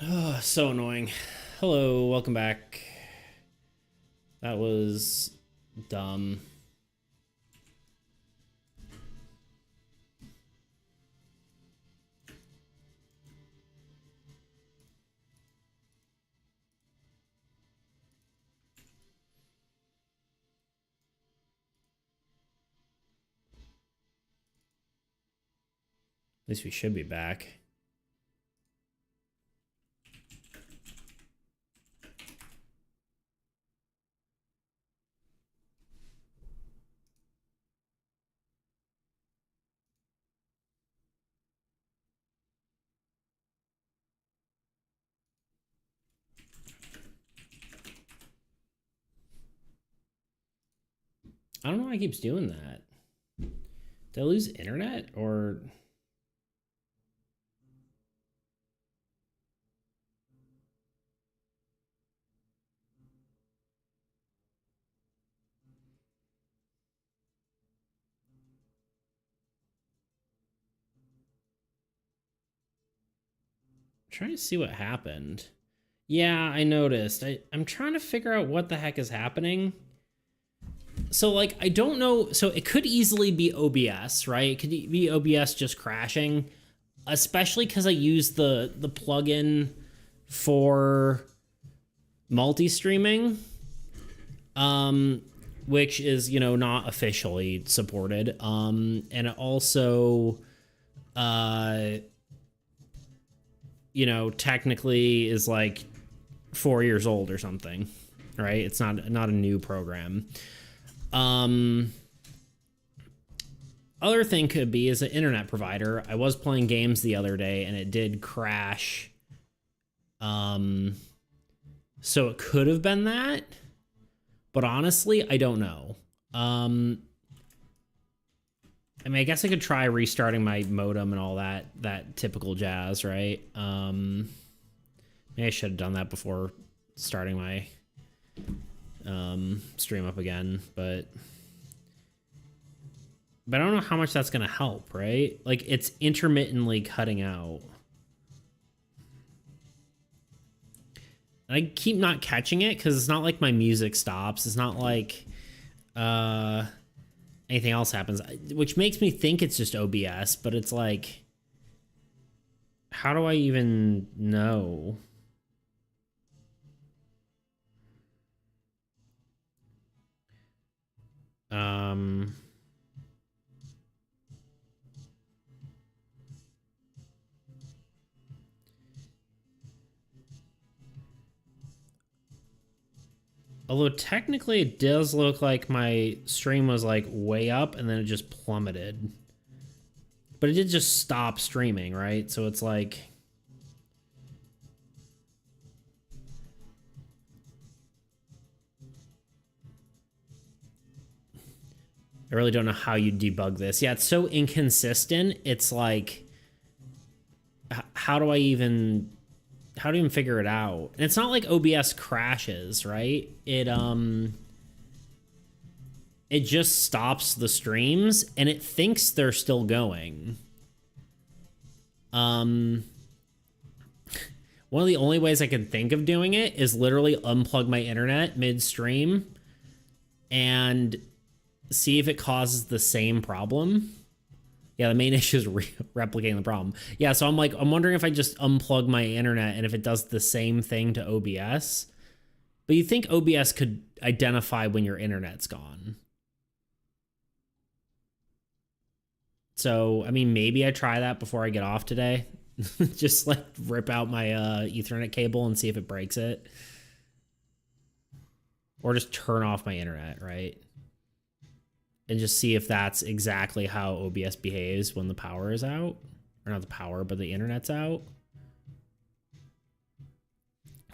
Oh, so annoying. Hello, welcome back. That was dumb. At least we should be back. I don't know why it keeps doing that. Did I lose internet or... trying to see what happened. Yeah, I noticed. I'm trying to figure out what the heck is happening. So, like, I don't know. So it could easily be OBS, right? It could be OBS just crashing, especially because I use the plugin for multi-streaming, which is, you know, not officially supported. And it also, you know, technically is like 4 years old or something, right? It's not a new program. Other thing could be is an internet provider. I was playing games the other day and it did crash. So it could have been that, but honestly, I don't know. I mean, I guess I could try restarting my modem and all that typical jazz, right? Maybe I should have done that before starting my stream up again, but I don't know how much that's gonna help, right? Like, it's intermittently cutting out. And I keep not catching it because it's not like my music stops. It's not like anything else happens, which makes me think it's just OBS, but it's like, how do I even know? Although technically it does look like my stream was like way up and then it just plummeted. But it did just stop streaming, right? So it's like... I really don't know how you debug this. Yeah, it's so inconsistent. It's like, how do I even figure it out? And it's not like OBS crashes, right? It just stops the streams and it thinks they're still going. One of the only ways I can think of doing it is literally unplug my internet mid-stream and see if it causes the same problem. Yeah, the main issue is replicating the problem. Yeah, so I'm wondering if I just unplug my internet and if it does the same thing to OBS. But you think OBS could identify when your internet's gone. So, I mean, maybe I try that before I get off today. Just like rip out my Ethernet cable and see if it breaks it. Or just turn off my internet, right? And just see if that's exactly how OBS behaves when the power is out. Or not the power, but the internet's out.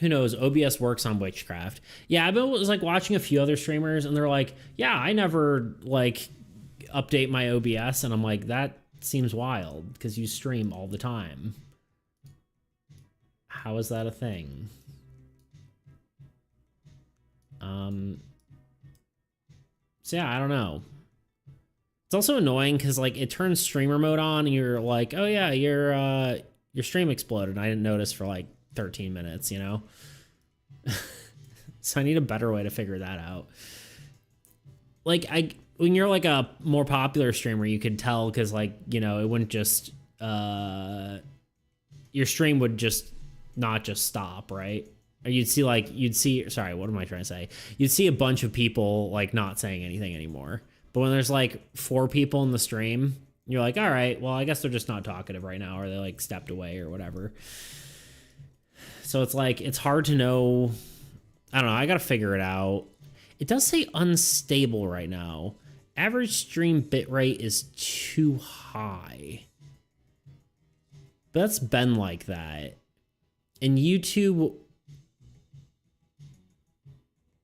Who knows? OBS works on witchcraft. Yeah, I was like watching a few other streamers and they're like, yeah, I never like update my OBS. And I'm like, that seems wild because you stream all the time. How is that a thing? So yeah, I don't know. It's also annoying because like it turns streamer mode on and you're like, oh yeah, your stream exploded. And I didn't notice for like 13 minutes, you know? So I need a better way to figure that out. Like, when you're like a more popular streamer, you could tell because, like, you know, it wouldn't just, your stream would just not just stop, right? Or you'd see, sorry, what am I trying to say? You'd see a bunch of people, like, not saying anything anymore. But when there's, like, 4 people in the stream, you're like, all right, well, I guess they're just not talkative right now, or they, like, stepped away or whatever. So it's, like, it's hard to know. I don't know. I got to figure it out. It does say unstable right now. Average stream bitrate is too high. But that's been like that. And YouTube...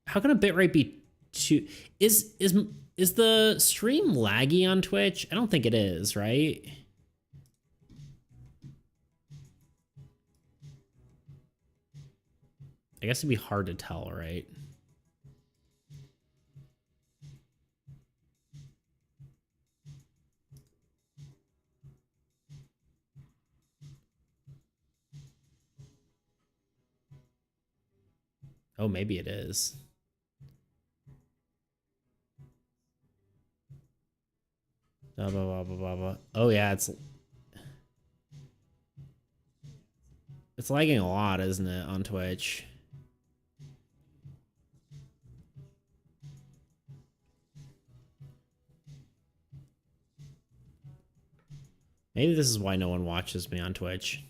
How can a bitrate be too... Is the stream laggy on Twitch? I don't think it is, right? I guess it'd be hard to tell, right? Oh, maybe it is. Blah, blah, blah, blah, blah, blah. Oh, yeah, it's lagging a lot, isn't it, on Twitch? Maybe this is why no one watches me on Twitch.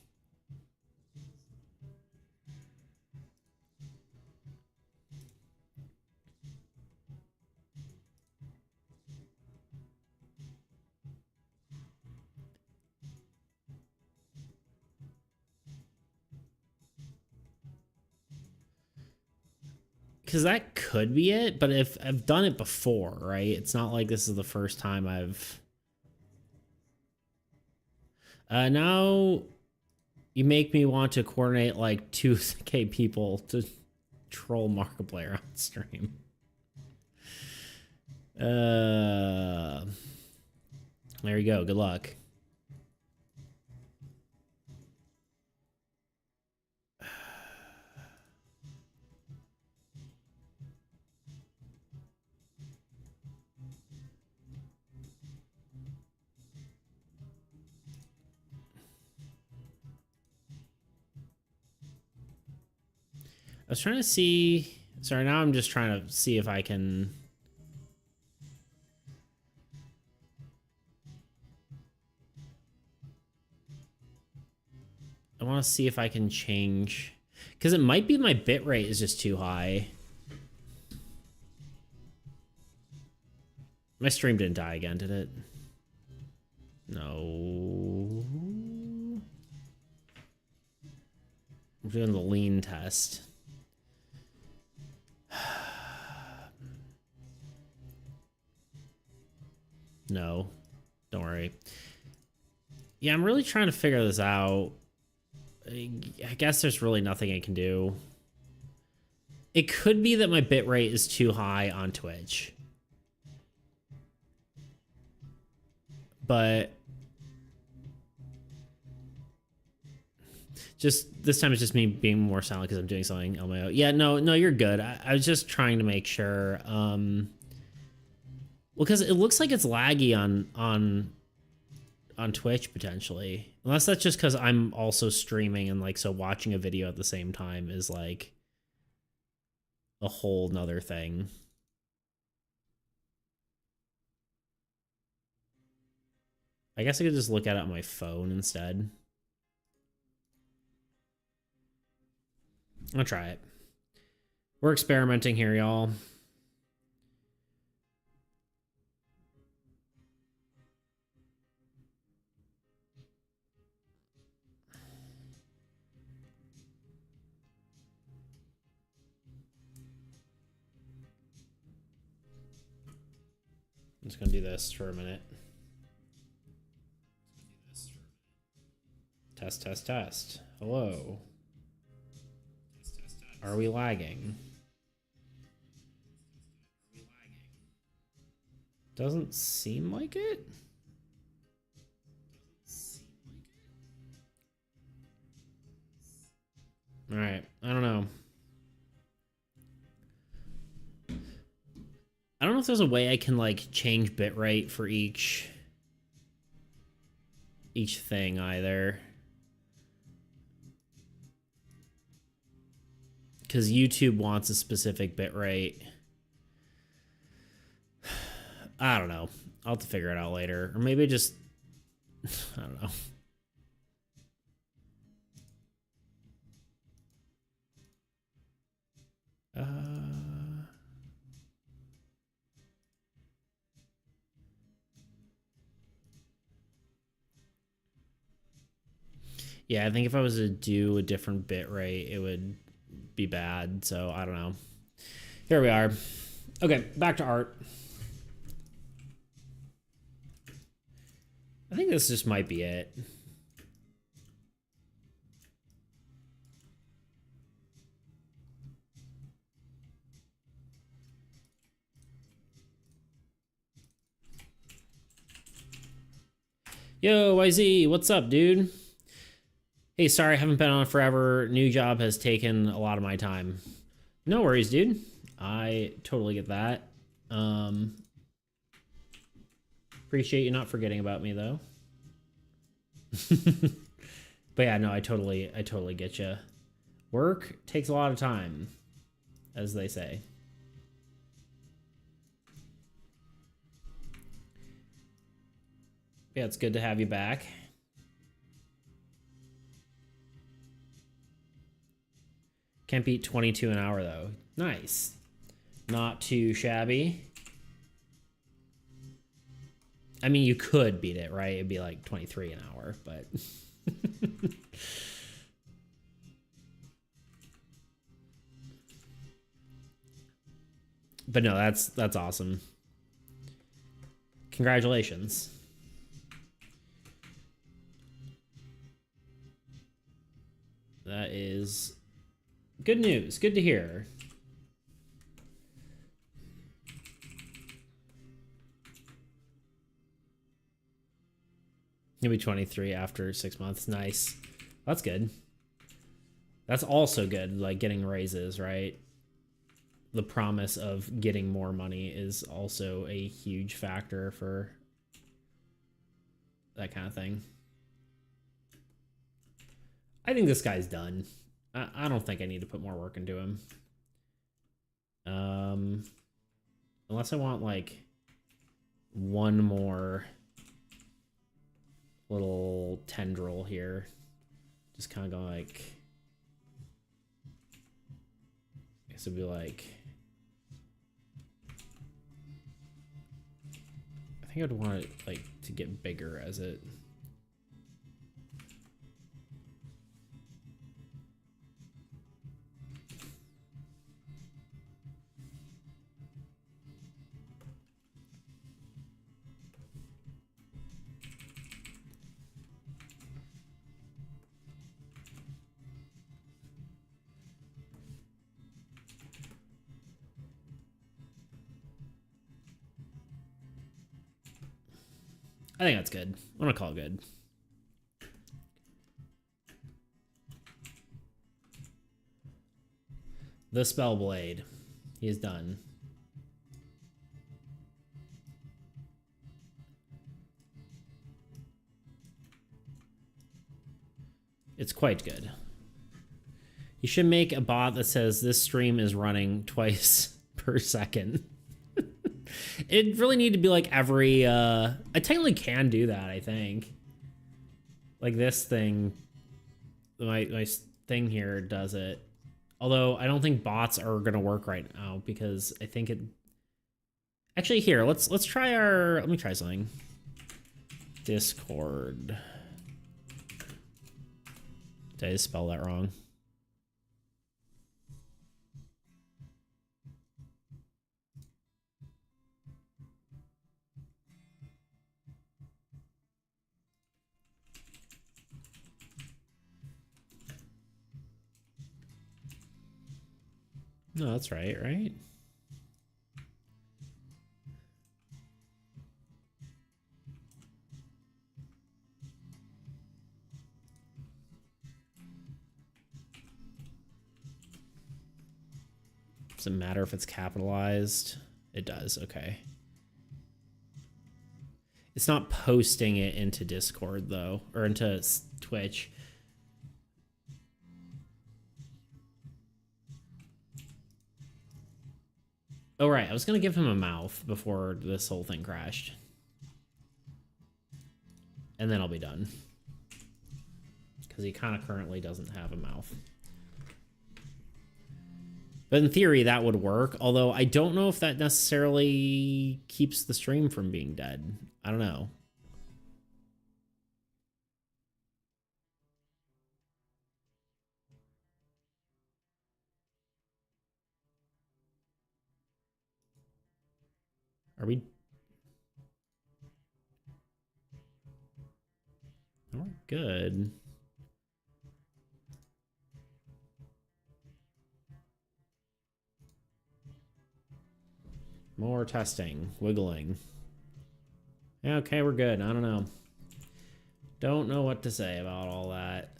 Because that could be it, but if I've done it before, right? It's not like this is the first time I've... now you make me want to coordinate like 2K people to troll Markiplier on stream. There you go. Good luck. I was trying to see... Sorry, now I'm just trying to see if I can... I want to see if I can change... Because it might be my bitrate is just too high. My stream didn't die again, did it? No. I'm doing the lean test. No, don't worry. Yeah, I'm really trying to figure this out. I guess there's really nothing I can do. It could be that my bitrate is too high on Twitch. But just this time it's just me being more silent because I'm doing something on my own. Yeah, no, you're good. I was just trying to make sure. Well, because it looks like it's laggy on Twitch potentially, unless that's just because I'm also streaming and like so watching a video at the same time is like a whole nother thing. I guess I could just look at it on my phone instead. I'll try it. We're experimenting here, y'all. I'm just gonna do this for a minute. Test, test, test. Hello. Are we lagging? Doesn't seem like it. All right. I don't know. I don't know if there's a way I can like change bitrate for each thing either. Because YouTube wants a specific bitrate. I don't know. I'll have to figure it out later. Or maybe just... I don't know. Yeah, I think if I was to do a different bitrate, it would be bad. So I don't know. Here we are. Okay, back to art. I think this just might be it. Yo, YZ, what's up, dude? Hey, sorry, I haven't been on forever. New job has taken a lot of my time. No worries, dude. I totally get that. Appreciate you not forgetting about me, though. But yeah, no, I totally get you. Work takes a lot of time, as they say. Yeah, it's good to have you back. Can't beat 22 an hour, though. Nice. Not too shabby. I mean, you could beat it, right? It'd be like 23 an hour, but... But no, that's awesome. Congratulations. That is good news. Good to hear. You'll be 23 after 6 months. Nice. That's good. That's also good, like getting raises, right? The promise of getting more money is also a huge factor for that kind of thing. I think this guy's done. I don't think I need to put more work into him. Unless I want like one more little tendril here. Just kind of go like, I guess it'd be like, I think I'd want it like to get bigger as it. I think that's good. I'm gonna call it good. The Spellblade. He's done. It's quite good. You should make a bot that says this stream is running twice per second. It really need to be like every, I technically can do that, I think. Like this thing, my thing here does it. Although I don't think bots are gonna work right now because I think it, actually here, let's try our, let me try something. Discord. Did I just spell that wrong? No, that's right, right? Does it matter if it's capitalized? It does, okay. It's not posting it into Discord, though, or into Twitch. Oh, right. I was going to give him a mouth before this whole thing crashed. And then I'll be done. Because he kind of currently doesn't have a mouth. But in theory, that would work. Although I don't know if that necessarily keeps the stream from being dead. I don't know. Are we... Oh, good. More testing. Wiggling. Yeah, okay, we're good. I don't know. Don't know what to say about all that.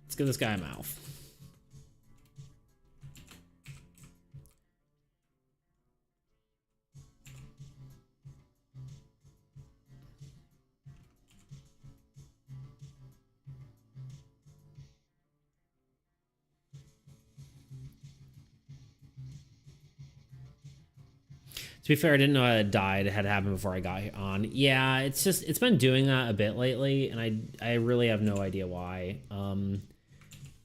Let's give this guy a mouth. To be fair, I didn't know it had died. It had happened before I got on. Yeah, it's been doing that a bit lately, and I really have no idea why. And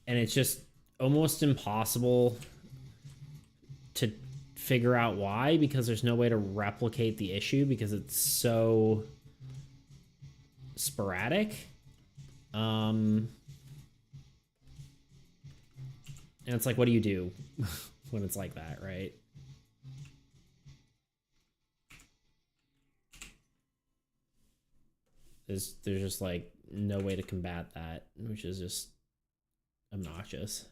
it's just almost impossible to figure out why, because there's no way to replicate the issue because it's so sporadic. And it's like, what do you do when it's like that, right? There's just like no way to combat that, which is just obnoxious.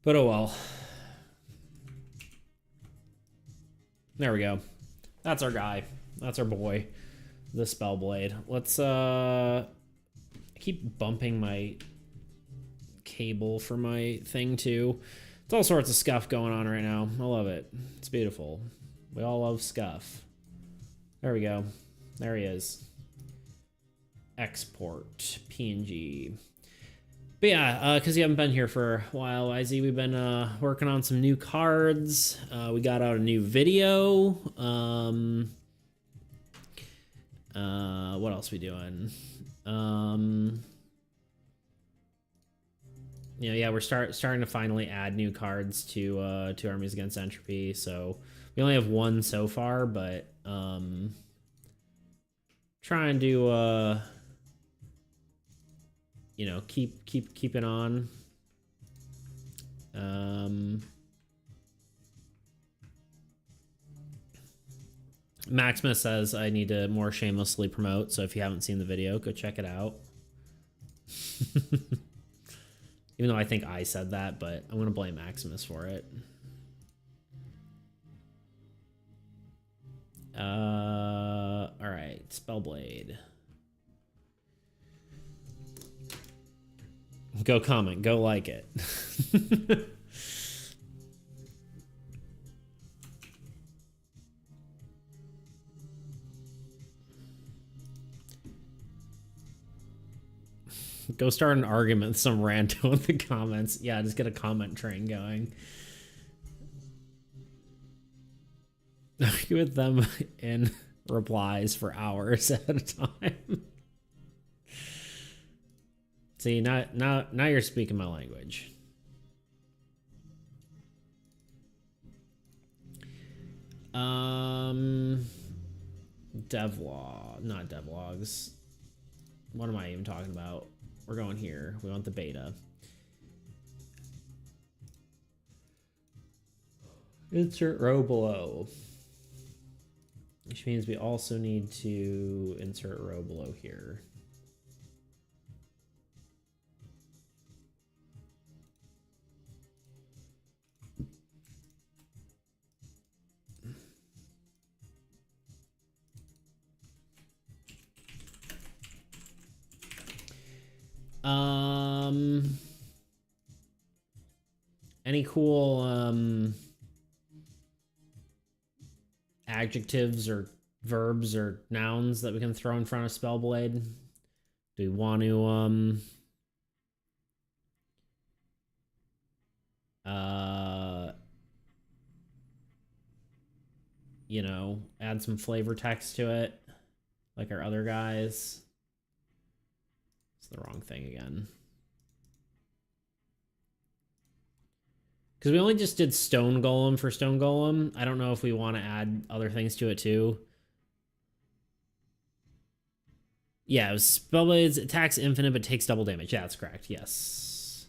But oh well. There we go. That's our guy. That's our boy. The Spellblade. Let's I keep bumping my cable for my thing too. It's all sorts of scuff going on right now. I love it. It's beautiful. We all love scuff. There we go. There he is. Export PNG. But yeah, because you haven't been here for a while, YZ, we've been working on some new cards. We got out a new video. What else we doing? Yeah, we're starting to finally add new cards to Armies Against Entropy. So we only have one so far, but trying to keep it on. Maximus says I need to more shamelessly promote, so if you haven't seen the video, go check it out. Even though I think I said that, but I'm gonna blame Maximus for it. All right, Spellblade. Go comment, go like it. Go start an argument with some rando in the comments. Yeah, just get a comment train going. Argue with them in replies for hours at a time. See, now you're speaking my language. Devlog, not devlogs. What am I even talking about? We're going here. We want the beta. Insert row below. Which means we also need to insert row below here. Any cool adjectives or verbs or nouns that we can throw in front of Spellblade? Do we want to you know, add some flavor text to it like our other guys? It's the wrong thing again. Because we only just did Stone Golem for Stone Golem. I don't know if we want to add other things to it too. Yeah, it was Spellblades attacks infinite but takes double damage. Yeah, that's correct. Yes.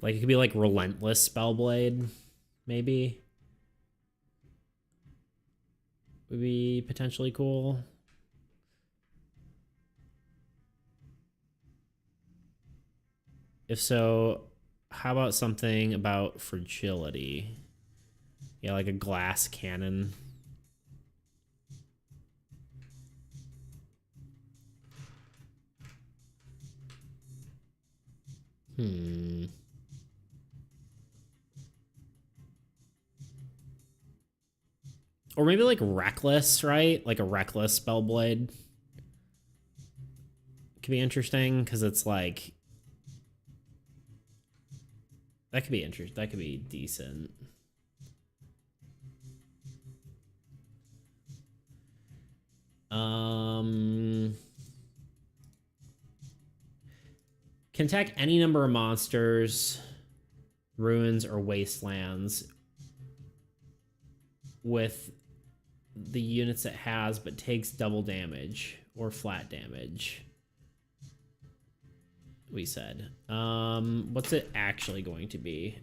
Like it could be like Relentless Spellblade, maybe. Would be potentially cool. If so, how about something about fragility? Yeah, like a glass cannon. Or maybe like reckless, right? Like a reckless Spellblade. Could be interesting because it's like that could be interesting. That could be decent. Can attack any number of monsters, ruins, or wastelands with the units it has, but takes double damage or flat damage. We said. What's it actually going to be?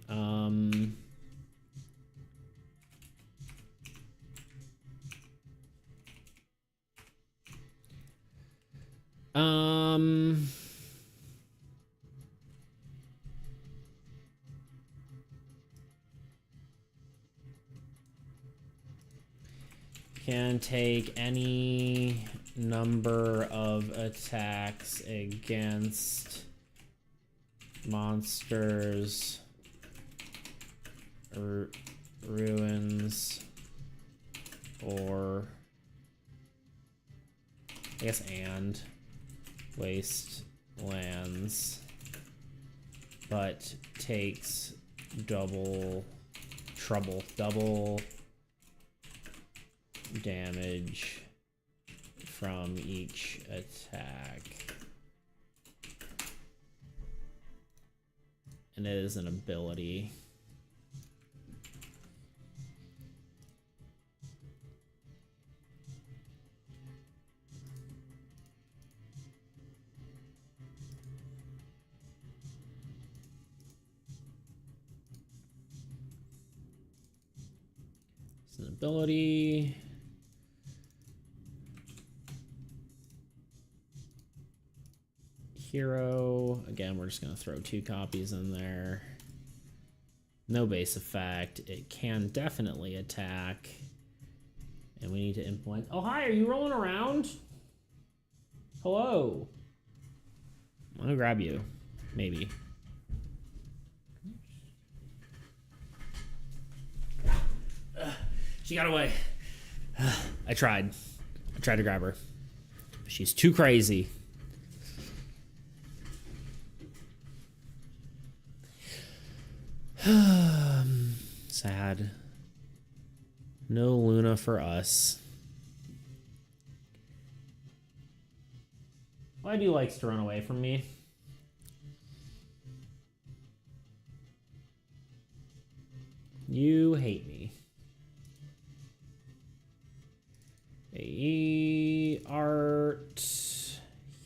Can take any number of attacks against monsters or ruins or I guess and wastelands, but takes double damage from each attack. And it is an ability. It's an ability. Hero. Again, we're just going to throw 2 copies in there. No base effect. It can definitely attack. And we need to implement... Oh, hi, are you rolling around? Hello. I'm going to grab you. Maybe. She got away. I tried to grab her. She's too crazy. Sad. No Luna for us. Why do you likes to run away from me? You hate me. AAE art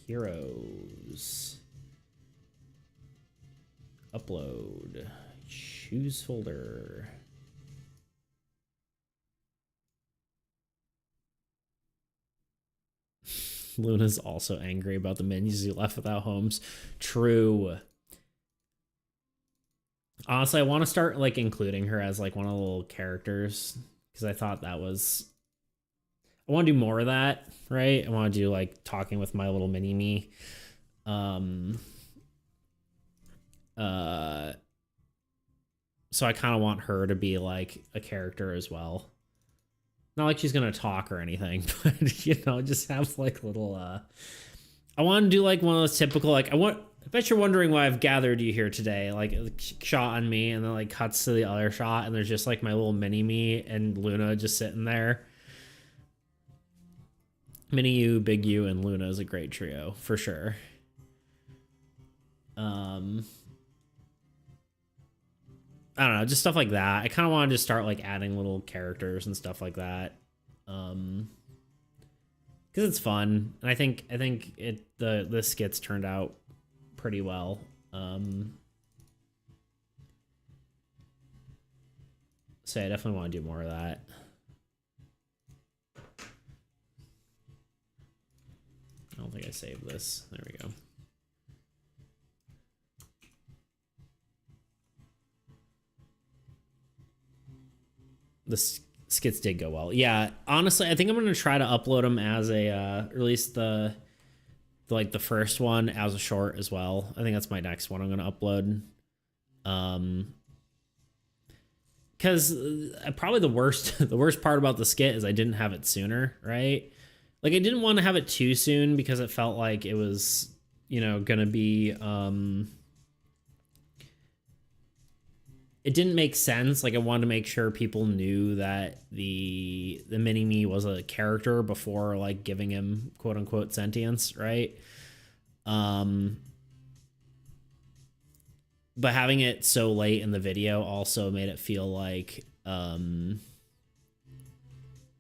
heroes. Upload. Choose folder. Luna's also angry about the menus he left without homes. True. Honestly, I want to start like including her as like one of the little characters because I thought that was... I want to do more of that, right? I want to do like talking with my little mini me. So I kind of want her to be like a character as well. Not like she's gonna talk or anything, but you know, just have like little. I want to do like one of those typical like I bet you're wondering why I've gathered you here today. Like a shot on me, and then like cuts to the other shot, and there's just like my little mini me and Luna just sitting there. Mini you, Big U, and Luna is a great trio for sure. I don't know, just stuff like that. I kind of wanted to start like adding little characters and stuff like that, because it's fun, and I think the skits turned out pretty well. So I definitely want to do more of that. I don't think I saved this. There we go. The skits did go well. Yeah, honestly, I think I'm gonna try to upload them as a release the first one as a short as well. I think that's my next one I'm gonna upload. Because probably the worst part about the skit is I didn't have it sooner, right? Like I didn't want to have it too soon because it felt like it was, you know, gonna be it didn't make sense. Like I wanted to make sure people knew that the mini me was a character before like giving him quote unquote sentience, right? But having it so late in the video also made it feel like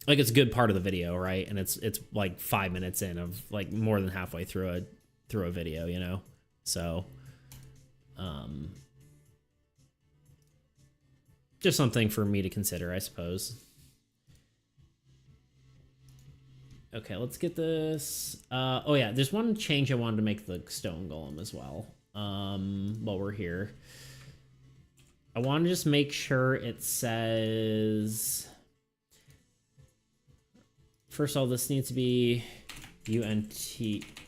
it's a good part of the video, right? And it's like 5 minutes in of like more than halfway through a video, you know? So just something for me to consider, I suppose. Okay, let's get this. Oh yeah, there's one change I wanted to make the stone golem as well. While we're here, I want to just make sure it says. First of all, this needs to be UNT,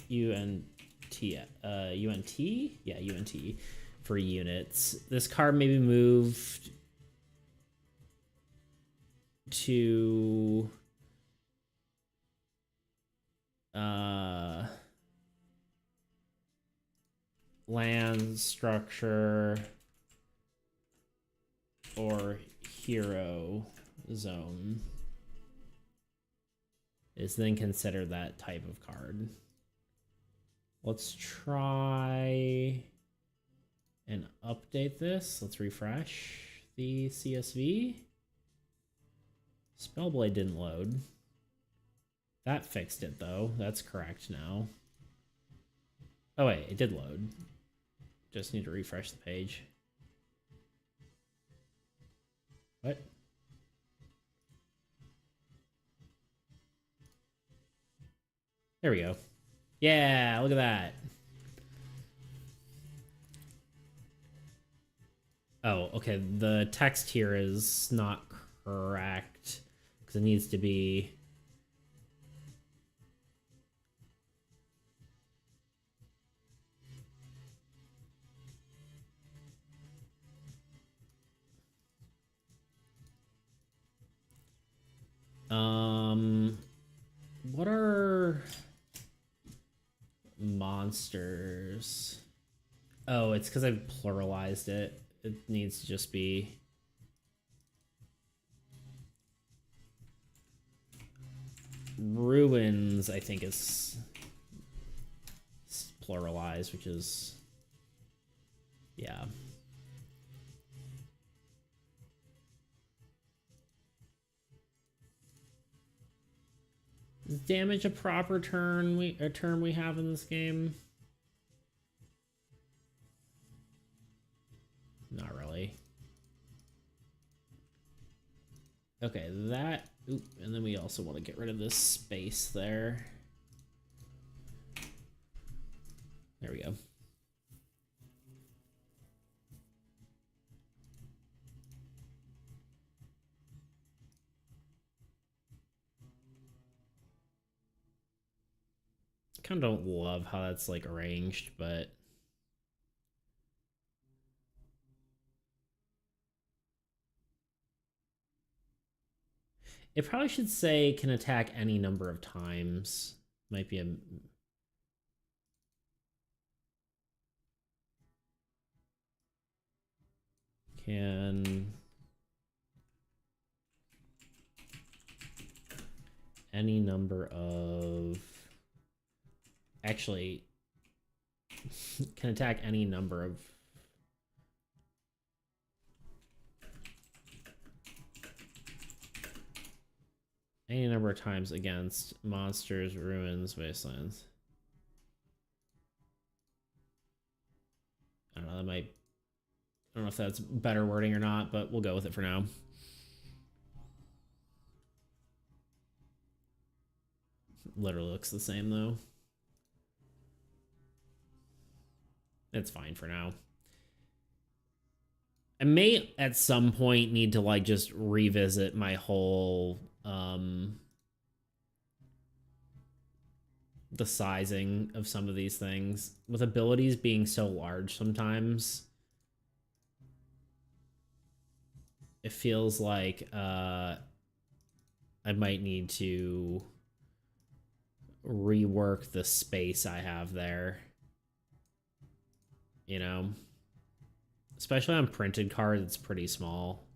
yeah, UNT for units. This card may be moved to land structure or hero zone is then considered that type of card. Let's try and update this. Let's refresh the CSV. Spellblade didn't load. That fixed it though. That's correct now. Oh wait, it did load. Just need to refresh the page. What? There we go. Yeah, look at that. Oh, okay. The text here is not correct because it needs to be. What are monsters? Oh, it's because I've pluralized it. It needs to just be ruins, I think is pluralized, which is, yeah. Is damage a proper term we have in this game? Not really. Okay, that. Oop, and then we also want to get rid of this space there. There we go. kind of don't love how that's like arranged, but it probably should say can attack any number of times. Might be a can any number of actually can attack any number of times against monsters, ruins, wastelands. I don't know, that might, I don't know if that's better wording or not, but we'll go with it for now. Literally looks the same though. It's fine for now. I may at some point need to like just revisit my whole the sizing of some of these things. With abilities being so large sometimes, it feels like I might need to rework the space I have there. You know? Especially on printed cards, it's pretty small.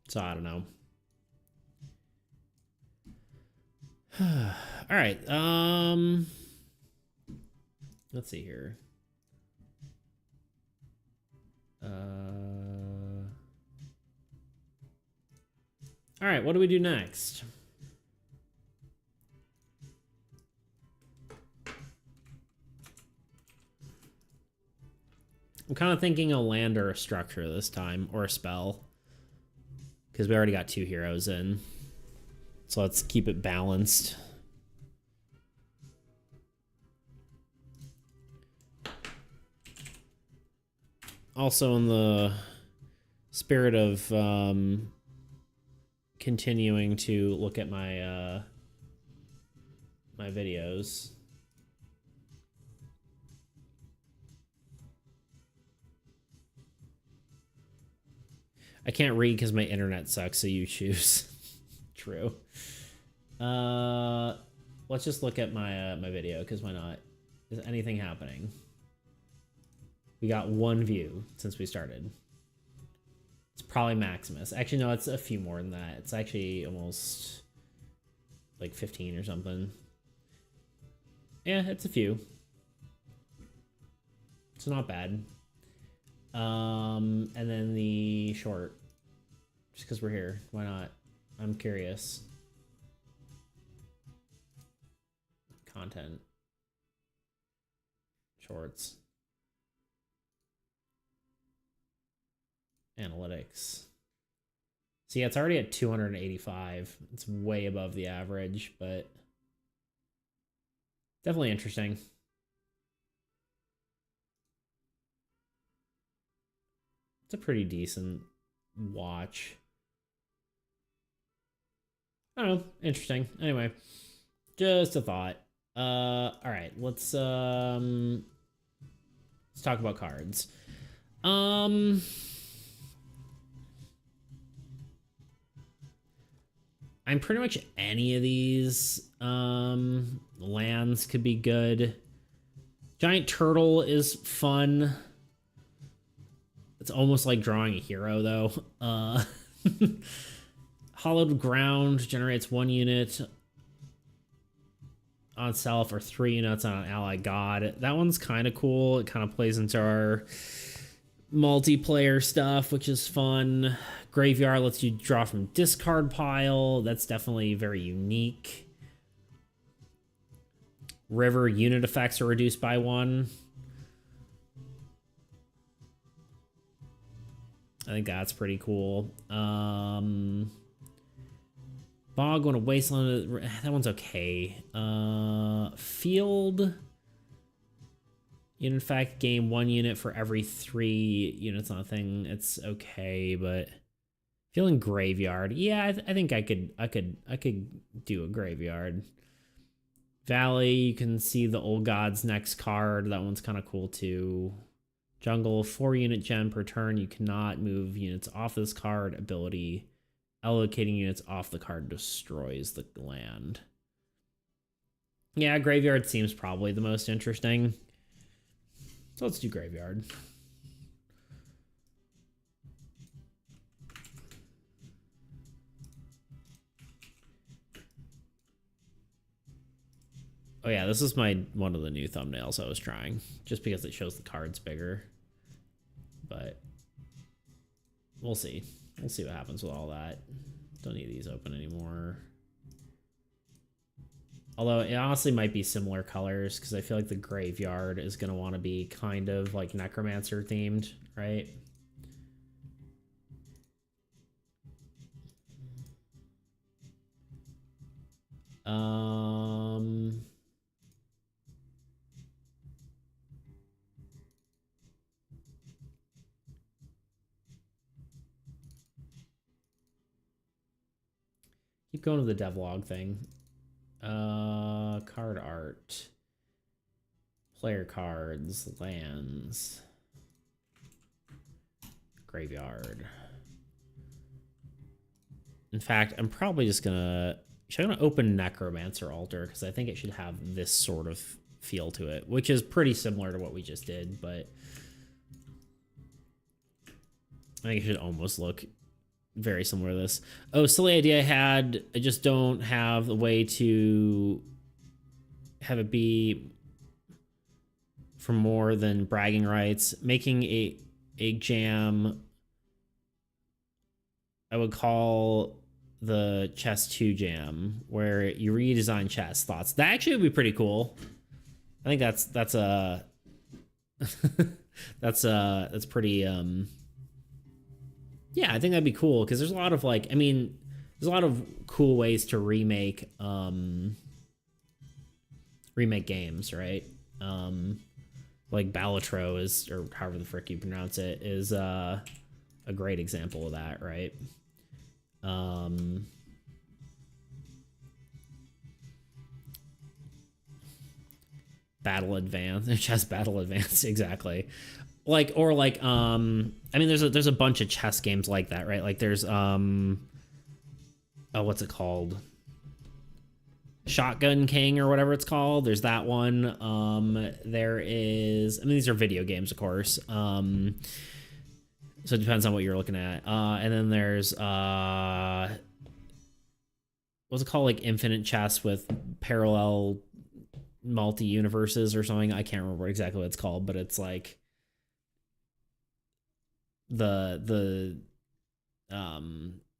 So I don't know. All right. Let's see here. All right, what do we do next? I'm kind of thinking a land or a structure this time, or a spell. Because we already got 2 heroes in. So let's keep it balanced. Also in the spirit of continuing to look at my my videos. I can't read because my internet sucks, so you choose. True. Let's just look at my my video, because why not? Is anything happening? We got 1 view since we started. It's probably Maximus. Actually, no, it's a few more than that. It's actually almost like 15 or something. Yeah, it's a few. It's not bad. And then the short. Just because we're here. Why not? I'm curious. Content. Shorts. Analytics. See, it's already at 285. It's way above the average, but definitely interesting. It's a pretty decent watch. I don't know. Interesting. Anyway, just a thought. All right, let's talk about cards. I'm pretty much any of these. Lands could be good. Giant turtle is fun. It's almost like drawing a hero, though. Hollowed ground generates 1 unit on self or 3 units on an ally god. That one's kind of cool. It kind of plays into our multiplayer stuff, which is fun. Graveyard lets you draw from discard pile. That's definitely very unique. River unit effects are reduced by 1. I think that's pretty cool. Bog when a wasteland, that one's okay. Field. In fact, gain 1 unit for every 3 units on a thing. It's okay, but feeling graveyard. Yeah, I think I could do a graveyard. Valley, you can see the Old Gods next card. That one's kind of cool too. Jungle, 4-unit gem per turn. You cannot move units off this card. Ability, allocating units off the card destroys the land. Yeah, Graveyard seems probably the most interesting. So let's do Graveyard. Oh yeah, this is one of the new thumbnails I was trying, just because it shows the cards bigger. But we'll see. We'll see what happens with all that. Don't need these open anymore. Although it honestly might be similar colors, because I feel like the Graveyard is going to want to be kind of like Necromancer themed, right? Keep going to the devlog thing. Card art. Player cards. Lands. Graveyard. In fact, I'm probably just gonna... I'm gonna open Necromancer Altar, because I think it should have this sort of feel to it, which is pretty similar to what we just did, but... I think it should almost look very similar to this. Oh, silly idea I had. I just don't have a way to have it be for more than bragging rights. Making a jam, I would call the chess 2 jam, where you redesign chess thoughts. That actually would be pretty cool. I think that's a that's pretty yeah, I think that'd be cool, because there's a lot of like, I mean, there's a lot of cool ways to remake games, right? Like Balatro is, or however the frick you pronounce it, is a great example of that, right? Battle Advance, chess Battle Advance, exactly. Like, or like, I mean, there's a bunch of chess games like that, right? Like there's, oh, what's it called? Shotgun King or whatever it's called. There's that one. There is, I mean, these are video games, of course. So it depends on what you're looking at. And then there's, what's it called? Like Infinite Chess with parallel multi-universes or something. I can't remember exactly what it's called, but it's like, the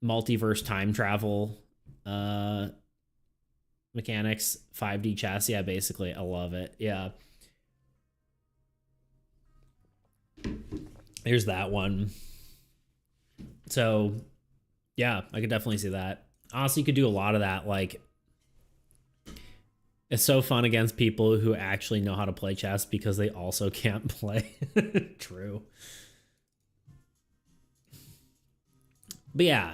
multiverse time travel mechanics, 5D chess. Yeah, basically, I love it. Yeah, here's that one. So yeah, I could definitely see that. Honestly, you could do a lot of that. Like, it's so fun against people who actually know how to play chess because they also can't play. True. But yeah,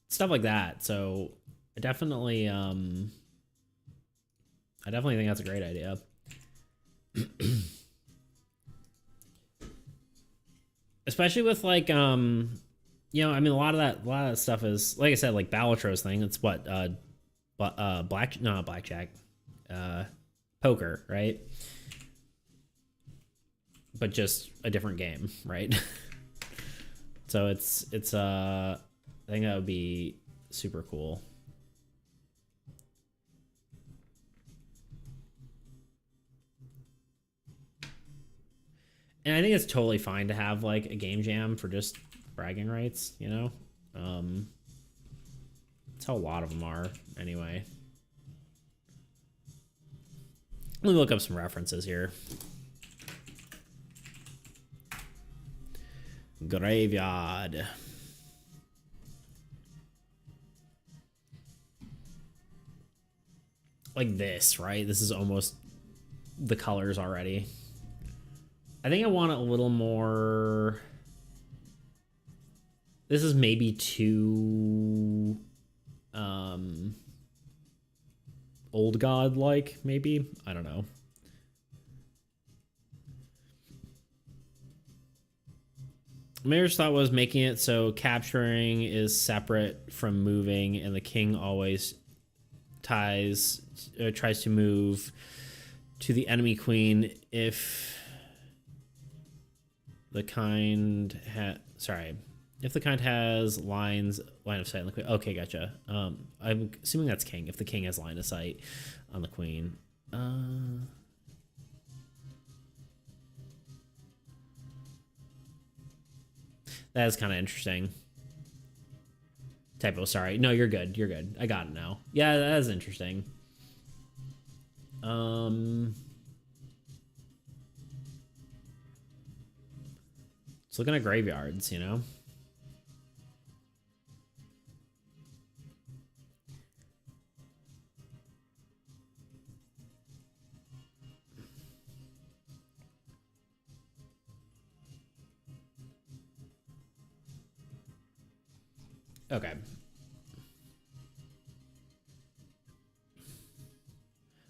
stuff like that. So I definitely think that's a great idea. Especially with like, you know, I mean, a lot of that stuff is, like I said, like Balatro's thing. It's what, blackjack, poker, right? But just a different game, right? So it's I think that would be super cool. And I think it's totally fine to have like a game jam for just bragging rights, you know? That's how a lot of them are anyway. Let me look up some references here. Graveyard. Like this, right? This is almost the colors already. I think I want it a little more... This is maybe too... old god like, maybe? I don't know. Mayor's thought was making it so capturing is separate from moving, and the king always tries to move to the enemy queen if the kind if the kind has line of sight on the queen. Okay, gotcha. I'm assuming that's king. If the king has line of sight on the queen. That is kind of interesting. Typo, sorry. No, you're good. You're good. I got it now. Yeah, that is interesting. It's looking at graveyards, you know? Okay.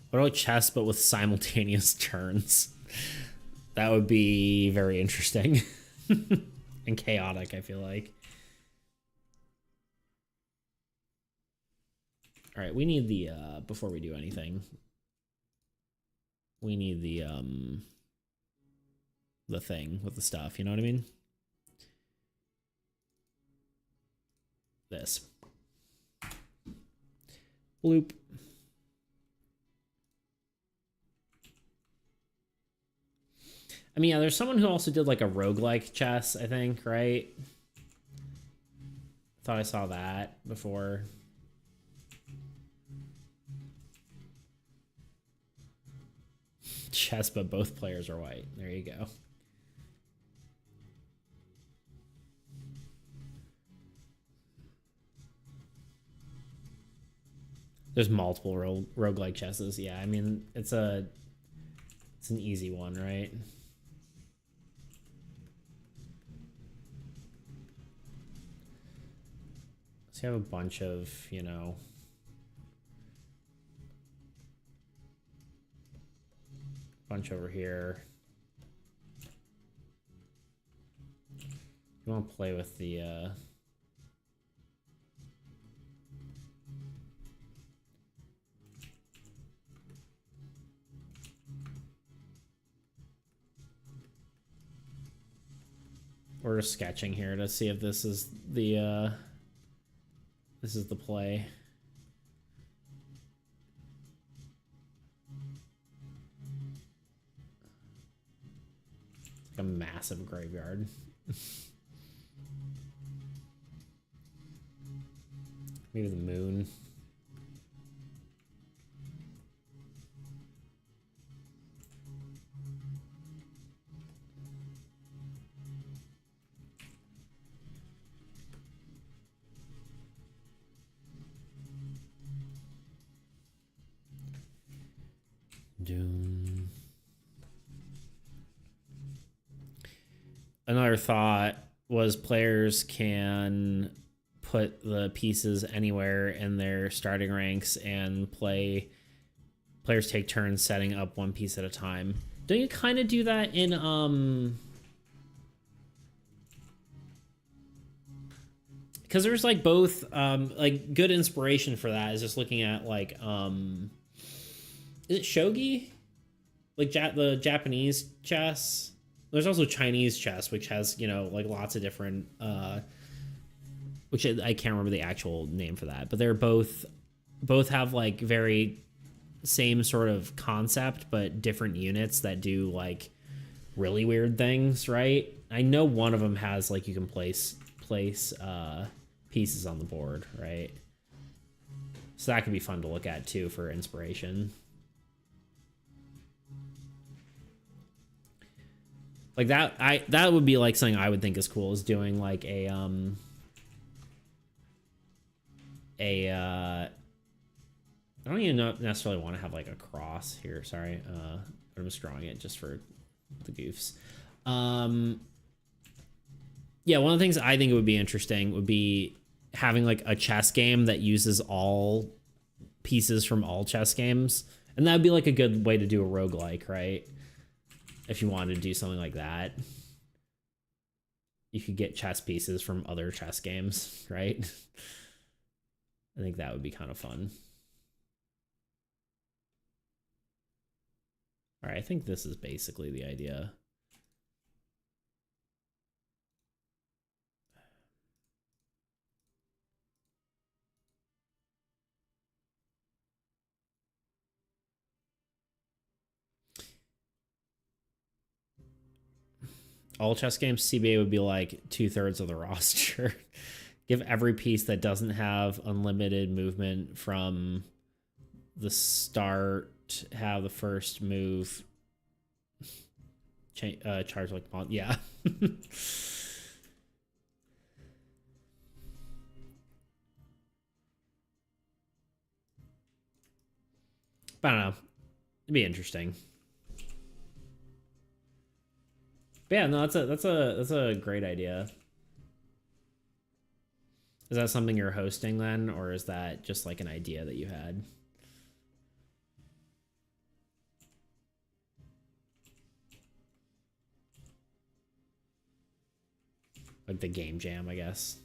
What about chess, but with simultaneous turns? That would be very interesting. And chaotic, I feel like. All right, we need the, before we do anything, we need the thing with the stuff, you know what I mean? This. Bloop. I mean, yeah, there's someone who also did like a roguelike chess, I think, right? Thought I saw that before. Chess, but both players are white. There you go. There's multiple roguelike chesses. Yeah, I mean, it's an easy one, right? So you have a bunch of, you know, bunch over here. You want to play with the we're just sketching here to see if this is the play. It's like a massive graveyard. Maybe the moon. Doom. Another thought was players can put the pieces anywhere in their starting ranks and players take turns setting up one piece at a time. Don't you kind of do that in because there's like both like good inspiration for that is just looking at like is it shogi? Like the Japanese chess? There's also Chinese chess, which has, you know, like lots of different which I can't remember the actual name for that, but they're both have like very same sort of concept, but different units that do like really weird things, right? I know one of them has like you can place pieces on the board, right? So that could be fun to look at too for inspiration. Like that would be like something I would think is cool, is doing like I don't even necessarily want to have like a cross here. Sorry, I'm just drawing it just for the goofs. Yeah, one of the things I think it would be interesting would be having like a chess game that uses all pieces from all chess games. And that would be like a good way to do a roguelike, right? If you wanted to do something like that. You could get chess pieces from other chess games, right? I think that would be kind of fun. All right, I think this is basically the idea. All chess games, CBA would be like 2/3 of the roster. Give every piece that doesn't have unlimited movement from the start, have the first move charge like yeah. But I don't know. It'd be interesting. But yeah, no, that's a great idea. Is that something you're hosting then, or is that just like an idea that you had? Like the game jam, I guess.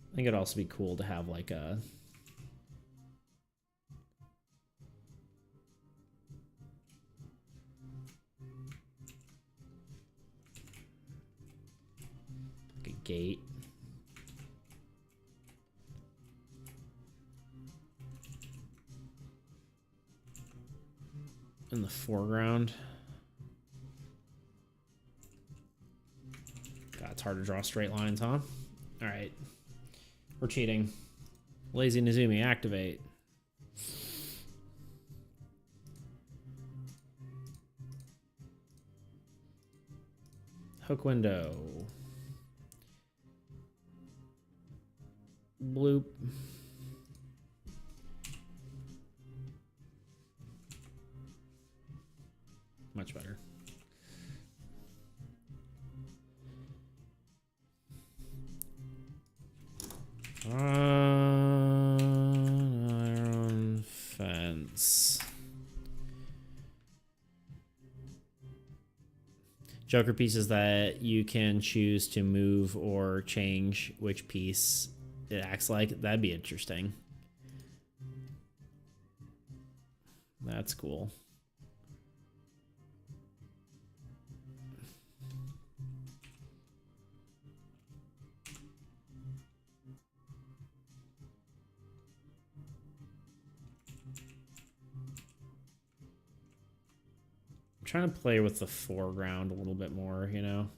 I think it'd also be cool to have like a gate. In the foreground. God, it's hard to draw straight lines, huh? All right. We're cheating. Lazy Nizumi, activate. Hook window. Bloop. Much better. Iron fence. Joker pieces that you can choose to move or change which piece it acts like. That'd be interesting. That's cool. I'm trying to play with the foreground a little bit more, you know?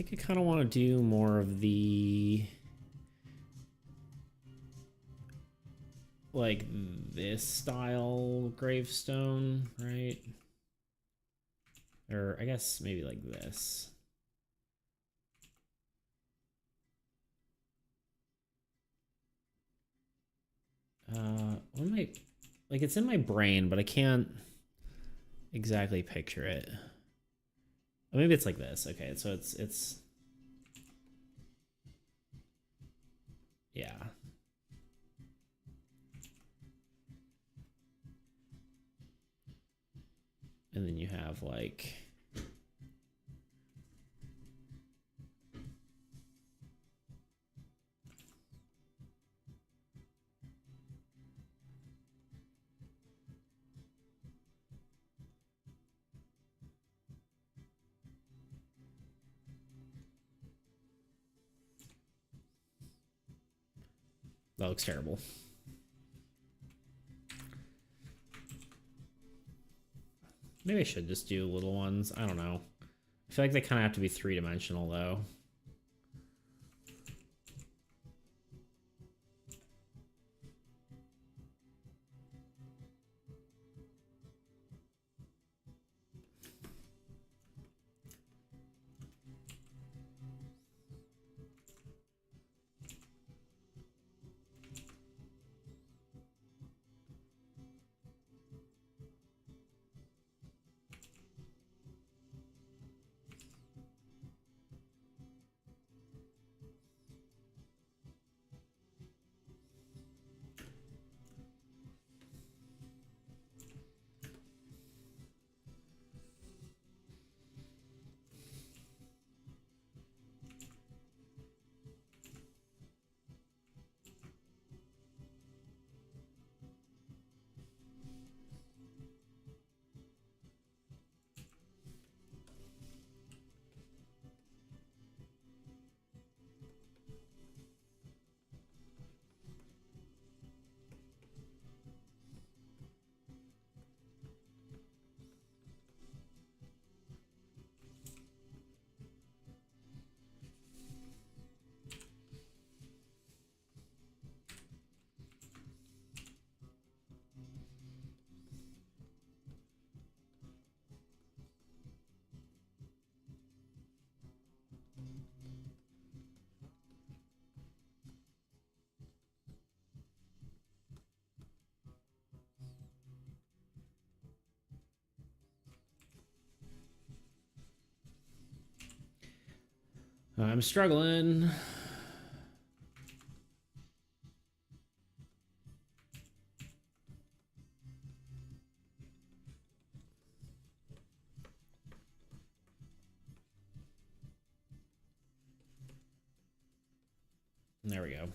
think I kind of want to do more of the like this style gravestone, right? Or I guess maybe like this. What am I, like it's in my brain, but I can't exactly picture it. Or maybe it's like this. Okay, so it's yeah. And then you have like that looks terrible. Maybe I should just do little ones. I don't know. I feel like they kind of have to be three-dimensional though. I'm struggling. There we go.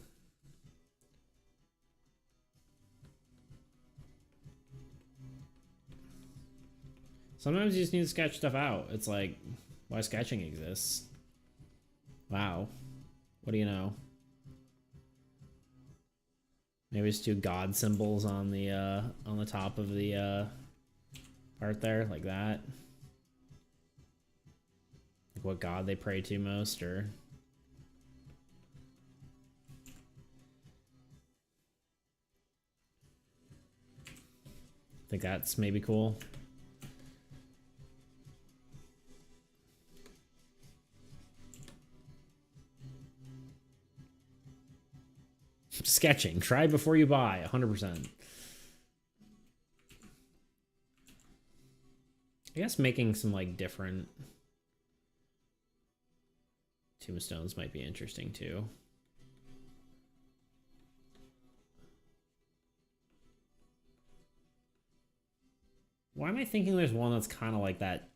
Sometimes you just need to sketch stuff out. It's like why sketching exists. Wow. What do you know? Maybe just do God symbols on the top of the part there, like that. Like what god they pray to most, or I think that's maybe cool. Sketching. Try before you buy, 100%. I guess making some like different tombstones might be interesting too. Why am I thinking there's one that's kind of like that,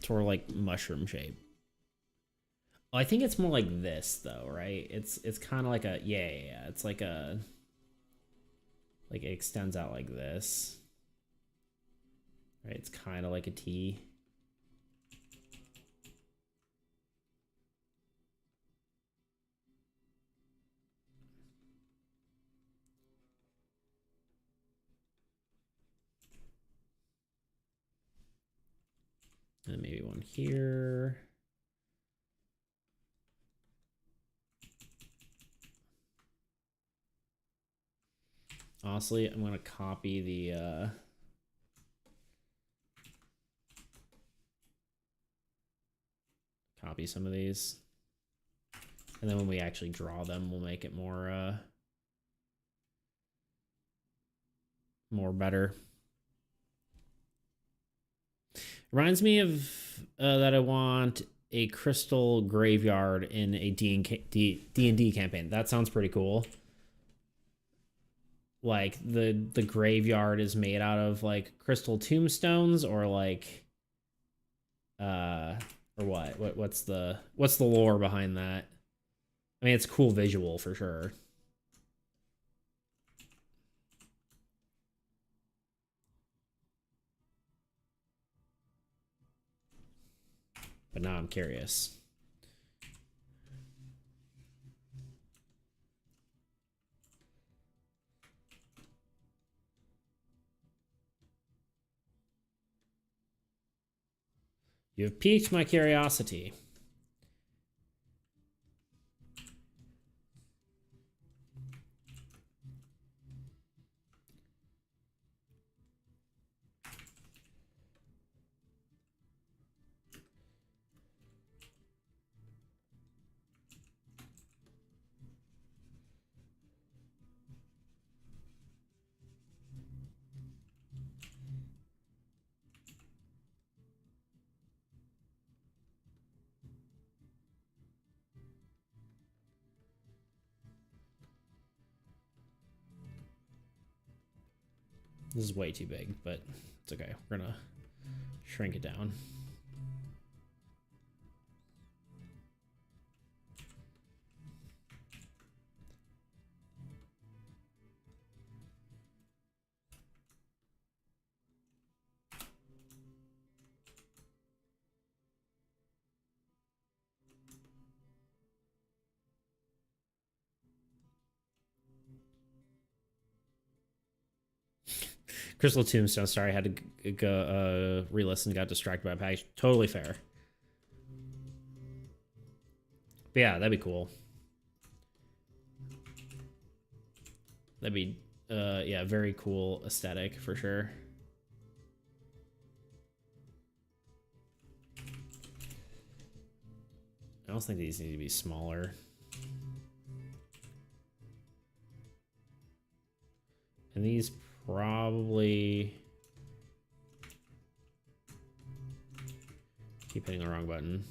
sort of like mushroom shape? Oh, I think it's more like this though, right? It's kind of like a yeah. It's like a like it extends out like this, right? It's kind of like a T. And maybe one here. Honestly, I'm gonna copy the copy some of these, and then when we actually draw them, we'll make it more better. Reminds me of that I want a crystal graveyard in a D&D campaign. That sounds pretty cool. Like the graveyard is made out of like crystal tombstones, or like or what's the lore behind that? I mean, it's a cool visual for sure. But now I'm curious. You have piqued my curiosity. This is way too big, but it's okay. We're gonna shrink it down. Crystal Tombstone. Sorry, I had to go re-listen. Got distracted by a package. Totally fair. But yeah, that'd be cool. That'd be yeah, very cool aesthetic for sure. I don't think these need to be smaller. And these probably keep hitting the wrong button.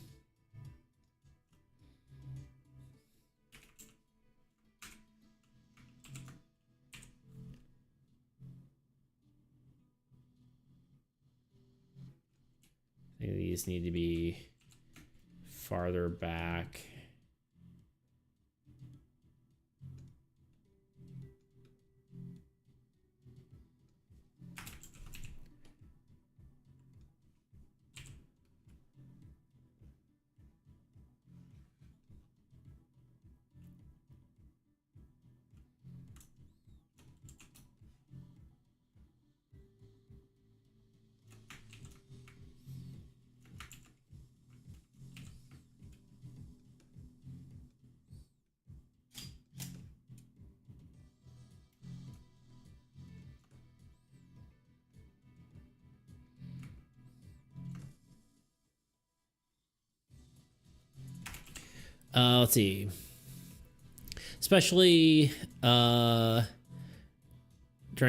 I think these need to be farther back. Let's see. Especially during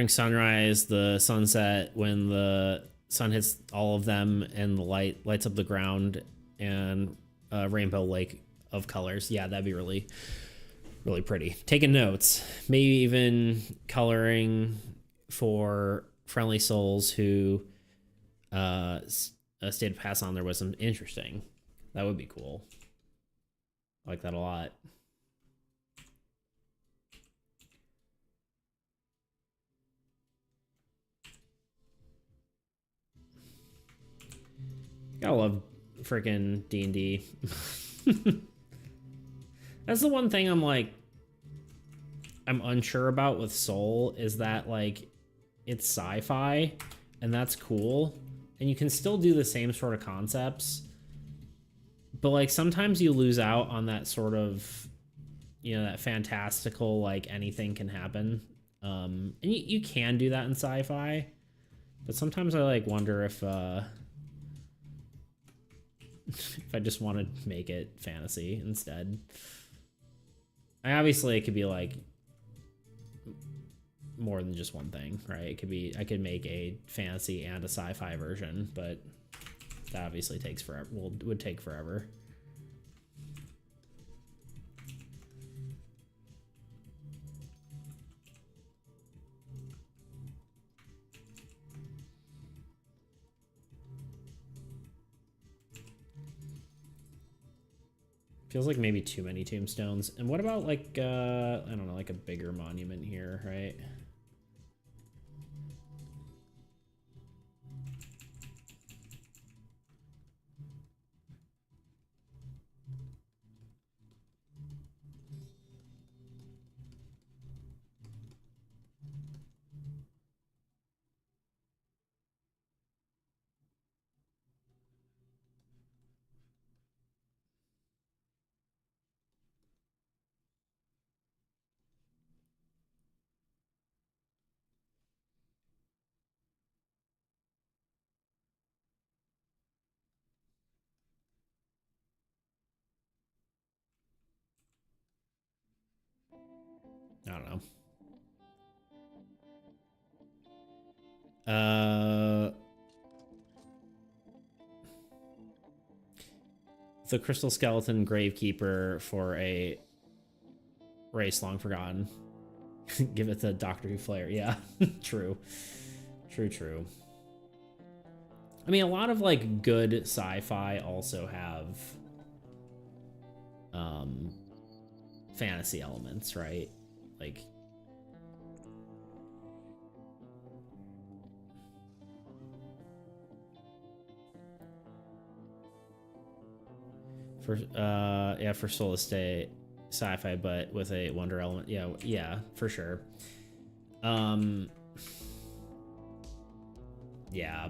sunrise, the sunset, when the sun hits all of them and the lights up the ground, and rainbow lake of colors. Yeah, that'd be really, really pretty. Taking notes. Maybe even coloring for friendly souls who stayed to pass on their wisdom. Interesting. That would be cool. I like that a lot. Gotta love freaking D&D. That's the one thing I'm unsure about with Soul, is that like it's sci-fi and that's cool, and you can still do the same sort of concepts, but like sometimes you lose out on that sort of, you know, that fantastical, like anything can happen And you can do that in sci-fi, but sometimes I like wonder if if I just want to make it fantasy instead. Obviously, it could be like more than just one thing, right? It could be, I could make a fantasy and a sci-fi version, but that obviously takes forever. Would take forever. Feels like maybe too many tombstones. And what about like, I don't know, like a bigger monument here, right? I don't know. The Crystal Skeleton Gravekeeper for a race long forgotten. Give it the Doctor Who flair. Yeah, true. True. I mean, a lot of like good sci-fi also have fantasy elements, right? Like for Solus Day sci-fi, but with a wonder element. Yeah, for sure. Yeah.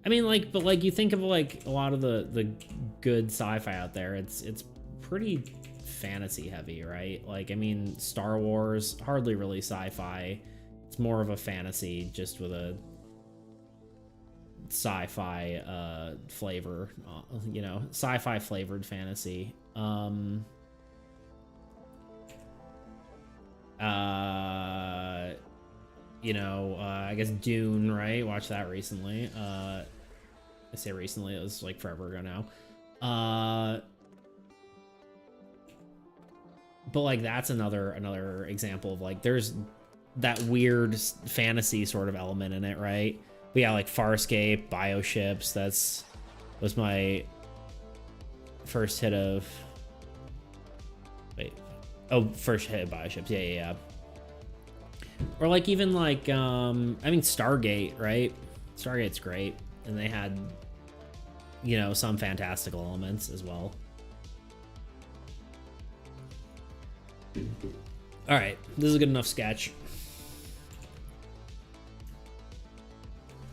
I mean, like, but like you think of like a lot of the good sci-fi out there, it's pretty fantasy heavy, right? Like, I mean, Star Wars, hardly really sci-fi. It's more of a fantasy, just with a sci-fi flavor, you know, sci-fi flavored fantasy. You know, I guess Dune, right? Watched that recently. I say recently, it was like forever ago now. But like that's another example of like there's that weird fantasy sort of element in it, right? But yeah, like Farscape, Bioships, was my first hit of first hit of Bioships. Yeah. Or like even like I mean Stargate, right? Stargate's great, and they had, you know, some fantastical elements as well. All right, this is a good enough sketch.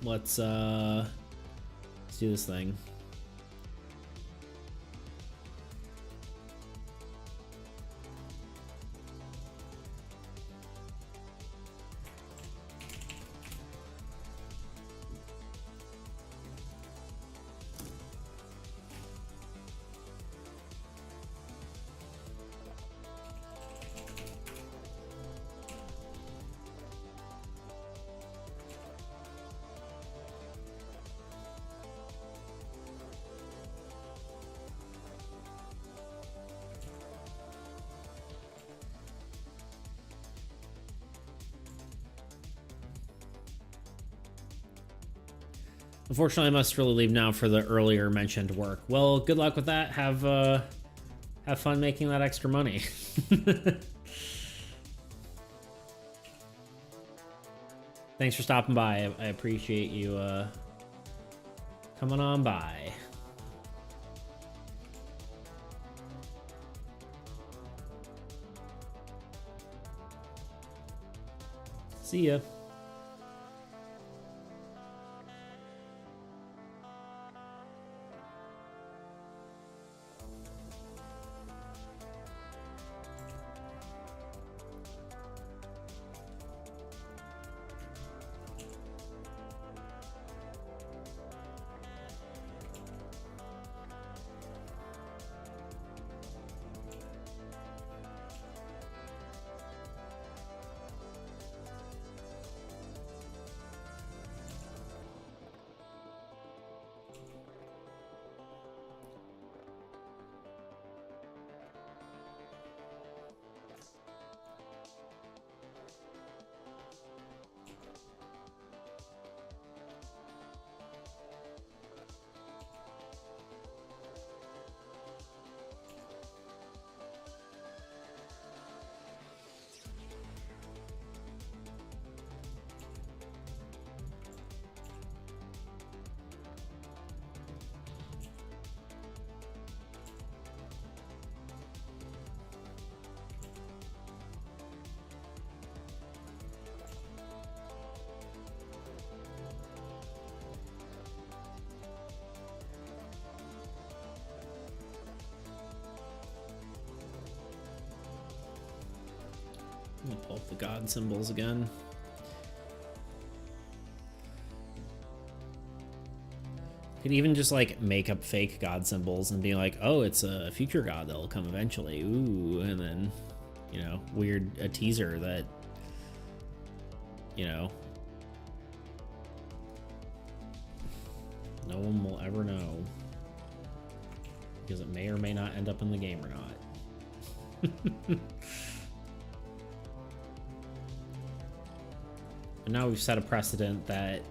Let's do this thing. Unfortunately, I must really leave now for the earlier mentioned work. Well, good luck with that. Have fun making that extra money. Thanks for stopping by. I appreciate you coming on by. See ya. the god symbols again. You could even just like make up fake god symbols and be like, oh, it's a future god that'll come eventually. Ooh, and then, you know, a teaser that, you know, no one will ever know. Because it may or may not end up in the game or not. And now we've set a precedent that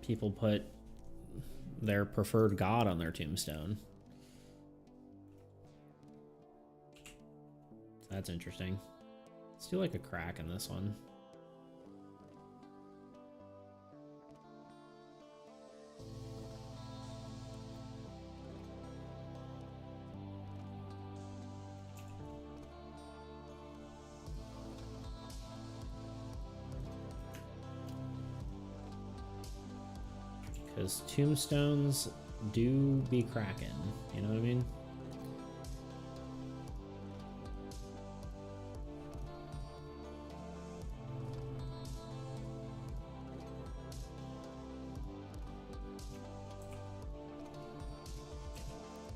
people put their preferred god on their tombstone. So that's interesting. Let's do like a crack in this one. Because tombstones do be cracking, you know what I mean?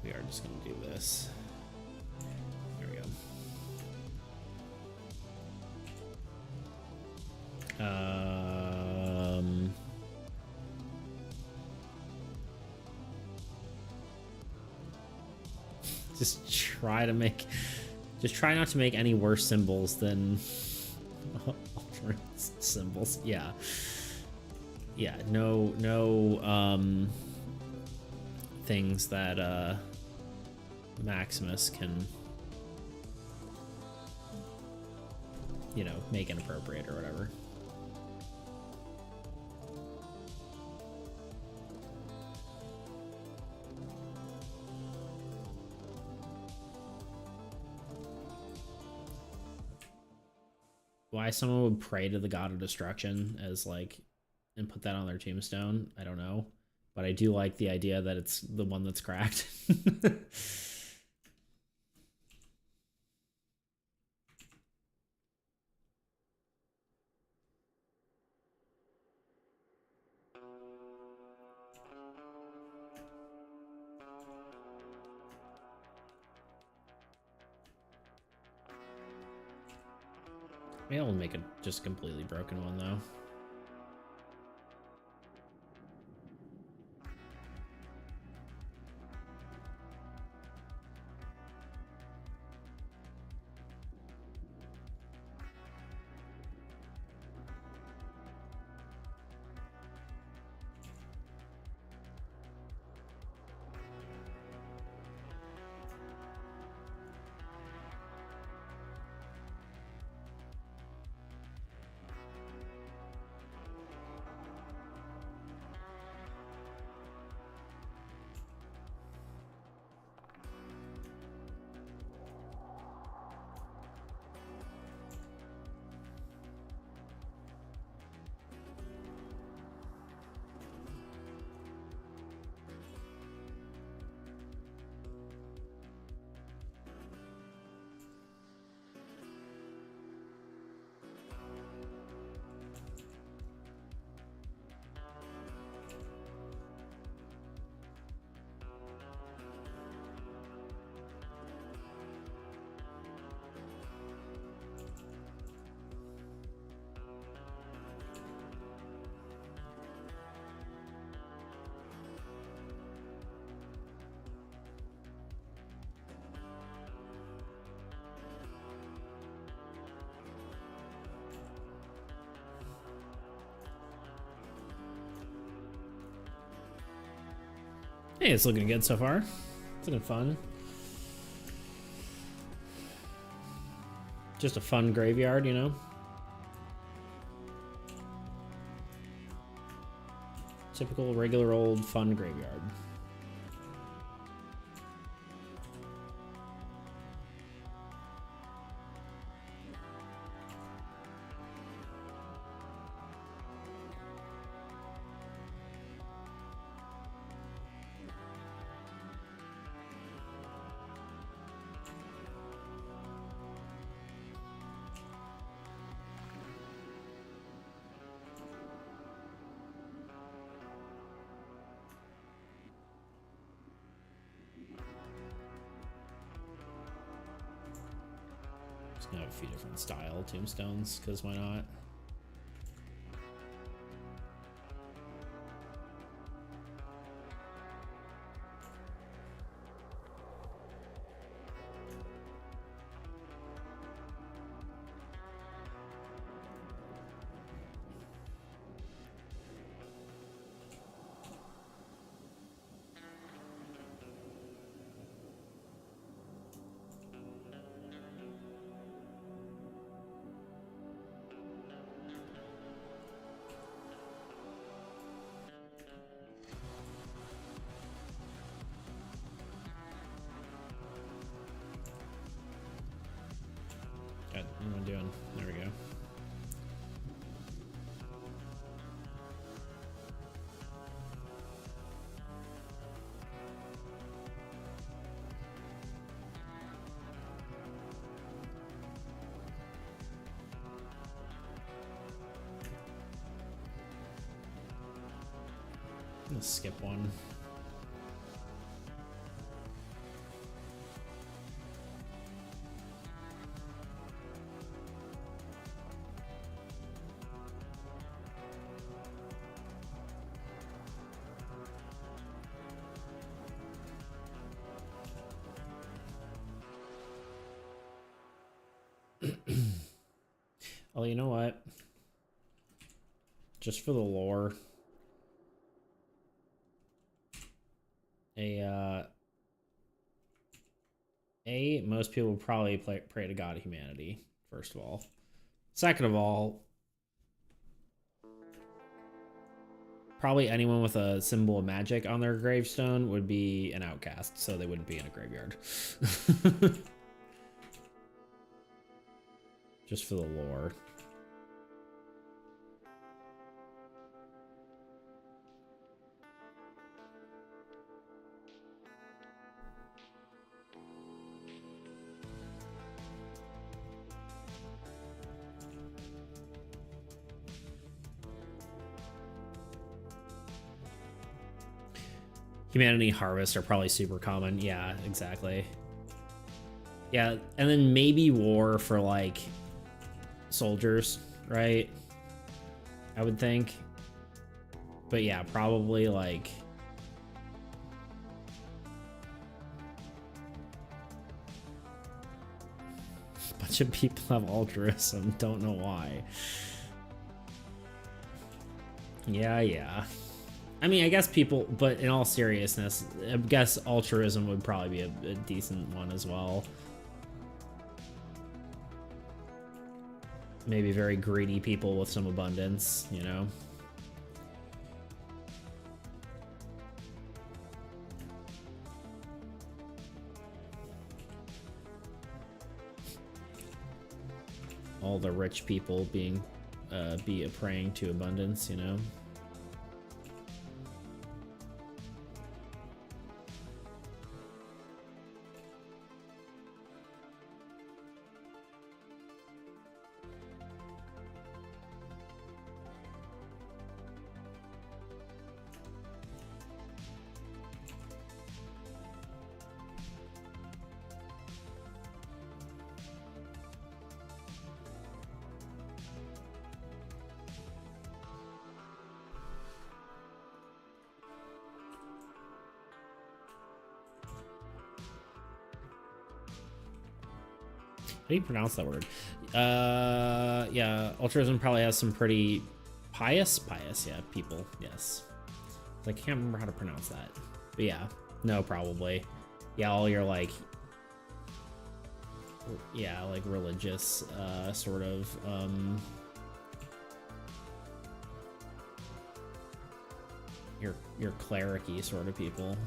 We are just gonna do this. There we go. Just try not to make any worse symbols than alternate symbols. Yeah. Yeah, no things that Maximus can, you know, make inappropriate or whatever. Why someone would pray to the god of destruction as like and put that on their tombstone, I don't know, but I do like the idea that it's the one that's cracked. Maybe I'll make a just completely broken one though. Hey, it's looking good so far. It's looking fun. Just a fun graveyard, you know? Typical, regular, old, fun graveyard. I have a few different style tombstones, because why not? What am I doing? There we go. I'm gonna skip one. Oh, you know what? Just for the lore, most people probably pray to God of humanity, first of all. Second of all, probably anyone with a symbol of magic on their gravestone would be an outcast, so they wouldn't be in a graveyard. Just for the lore. Humanity harvests are probably super common. Yeah, exactly. Yeah, and then maybe war for like soldiers, right? I would think. But yeah, probably like a bunch of people have altruism, don't know why. Yeah. I mean, I guess people, but in all seriousness, I guess altruism would probably be a decent one as well. Maybe very greedy people with some abundance, you know? All the rich people being, be praying to abundance, you know? How do you pronounce that word? Yeah, altruism probably has some pretty pious, yeah, people, yes. I can't remember how to pronounce that. But yeah, no, probably. Yeah, all your like, yeah, like religious, sort of, your cleric-y sort of people.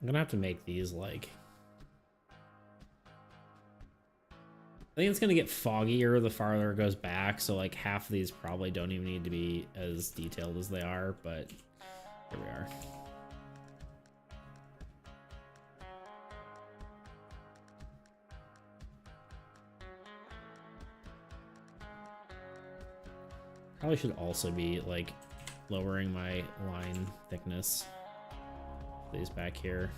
I'm gonna have to make these like... I think it's gonna get foggier the farther it goes back, so like half of these probably don't even need to be as detailed as they are, but here we are. Probably should also be like lowering my line thickness. These back here.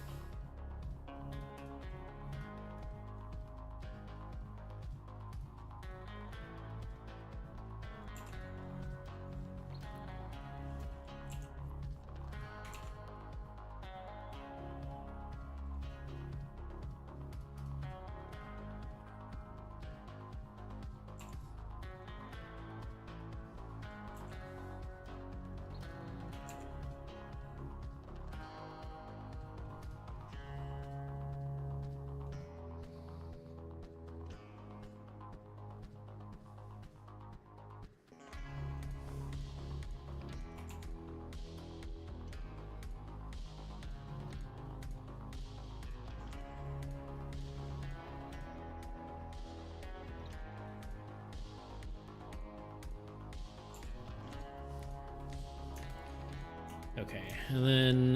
Okay, and then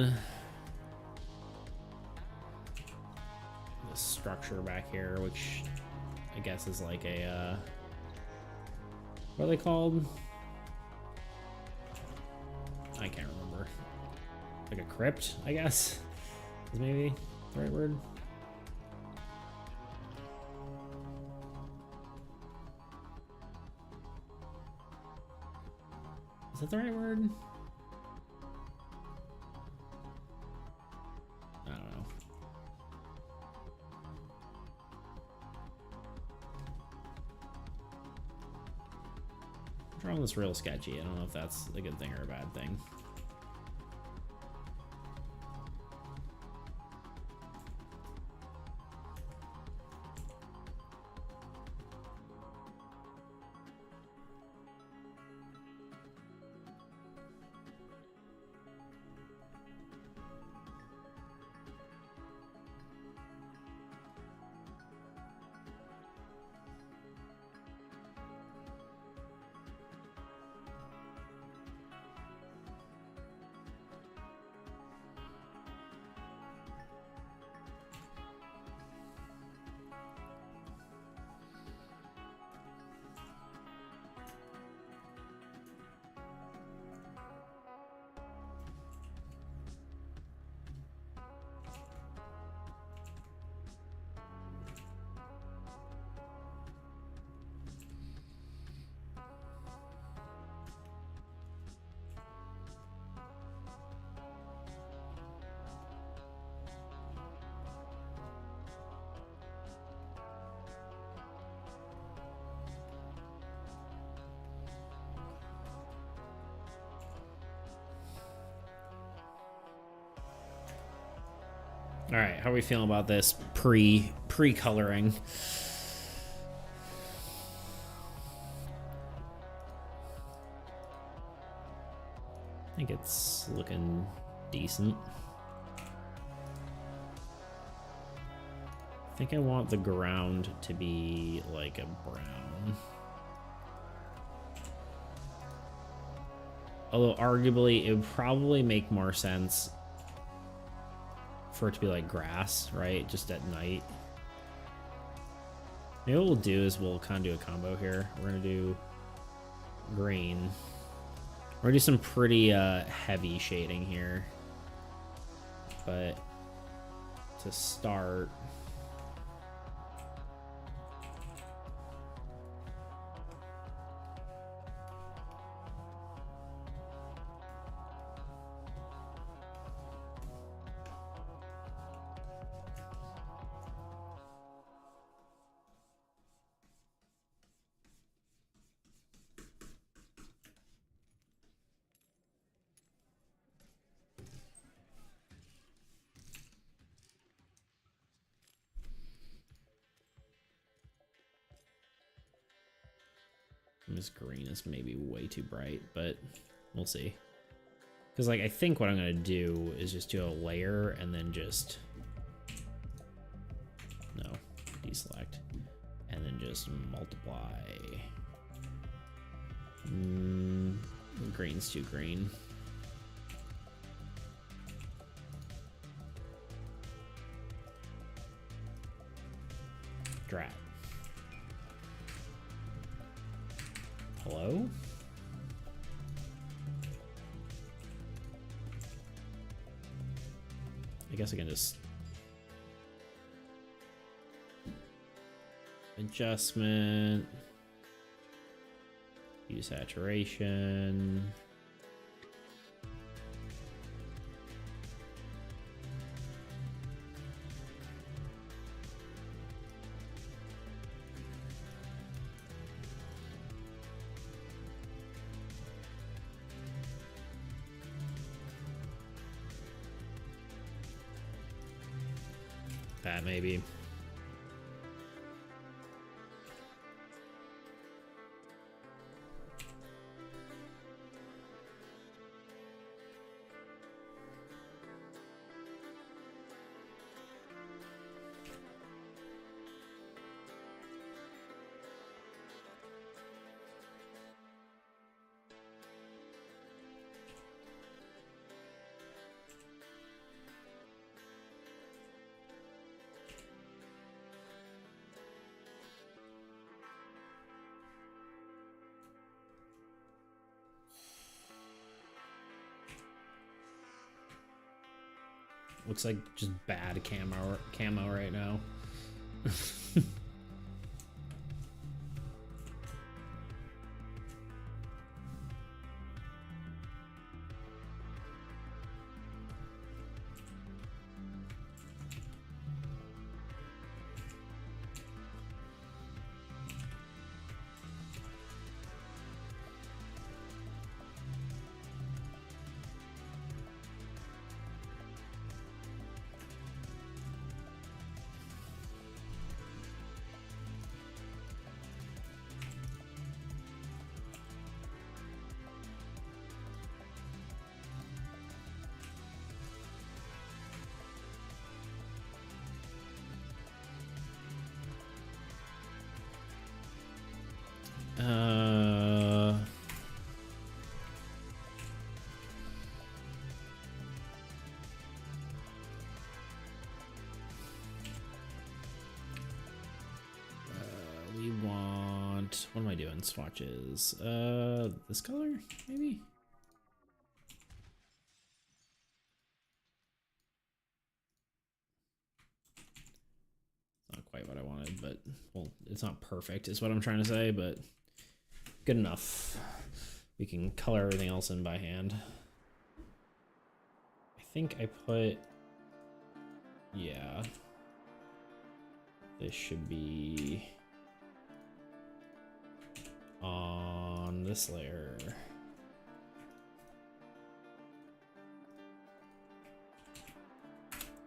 the structure back here, which I guess is like a, what are they called? I can't remember. Like a crypt, I guess, is maybe the right word. Is that the right word? I don't know. I'm drawing this real sketchy. I don't know if that's a good thing or a bad thing. All right, how are we feeling about this pre-coloring? I think it's looking decent. I think I want the ground to be like a brown. Although arguably it would probably make more sense for it to be like grass, right? Just at night. Maybe what we'll do is we'll kind of do a combo here. We're gonna do green. We're gonna do some pretty heavy shading here. But to start, this green is maybe way too bright, but we'll see. Because, like, I think what I'm going to do is just do a layer and then just... No, deselect. And then just multiply. Green's too green. Drat. Hello? I guess I can just... Adjustment. Use saturation. That maybe. Looks like just bad camo right now. We want, what am I doing? Swatches. This color, maybe? Not quite what I wanted, but, well, it's not perfect, is what I'm trying to say, but good enough. We can color everything else in by hand. I think I put, yeah. This should be on this layer.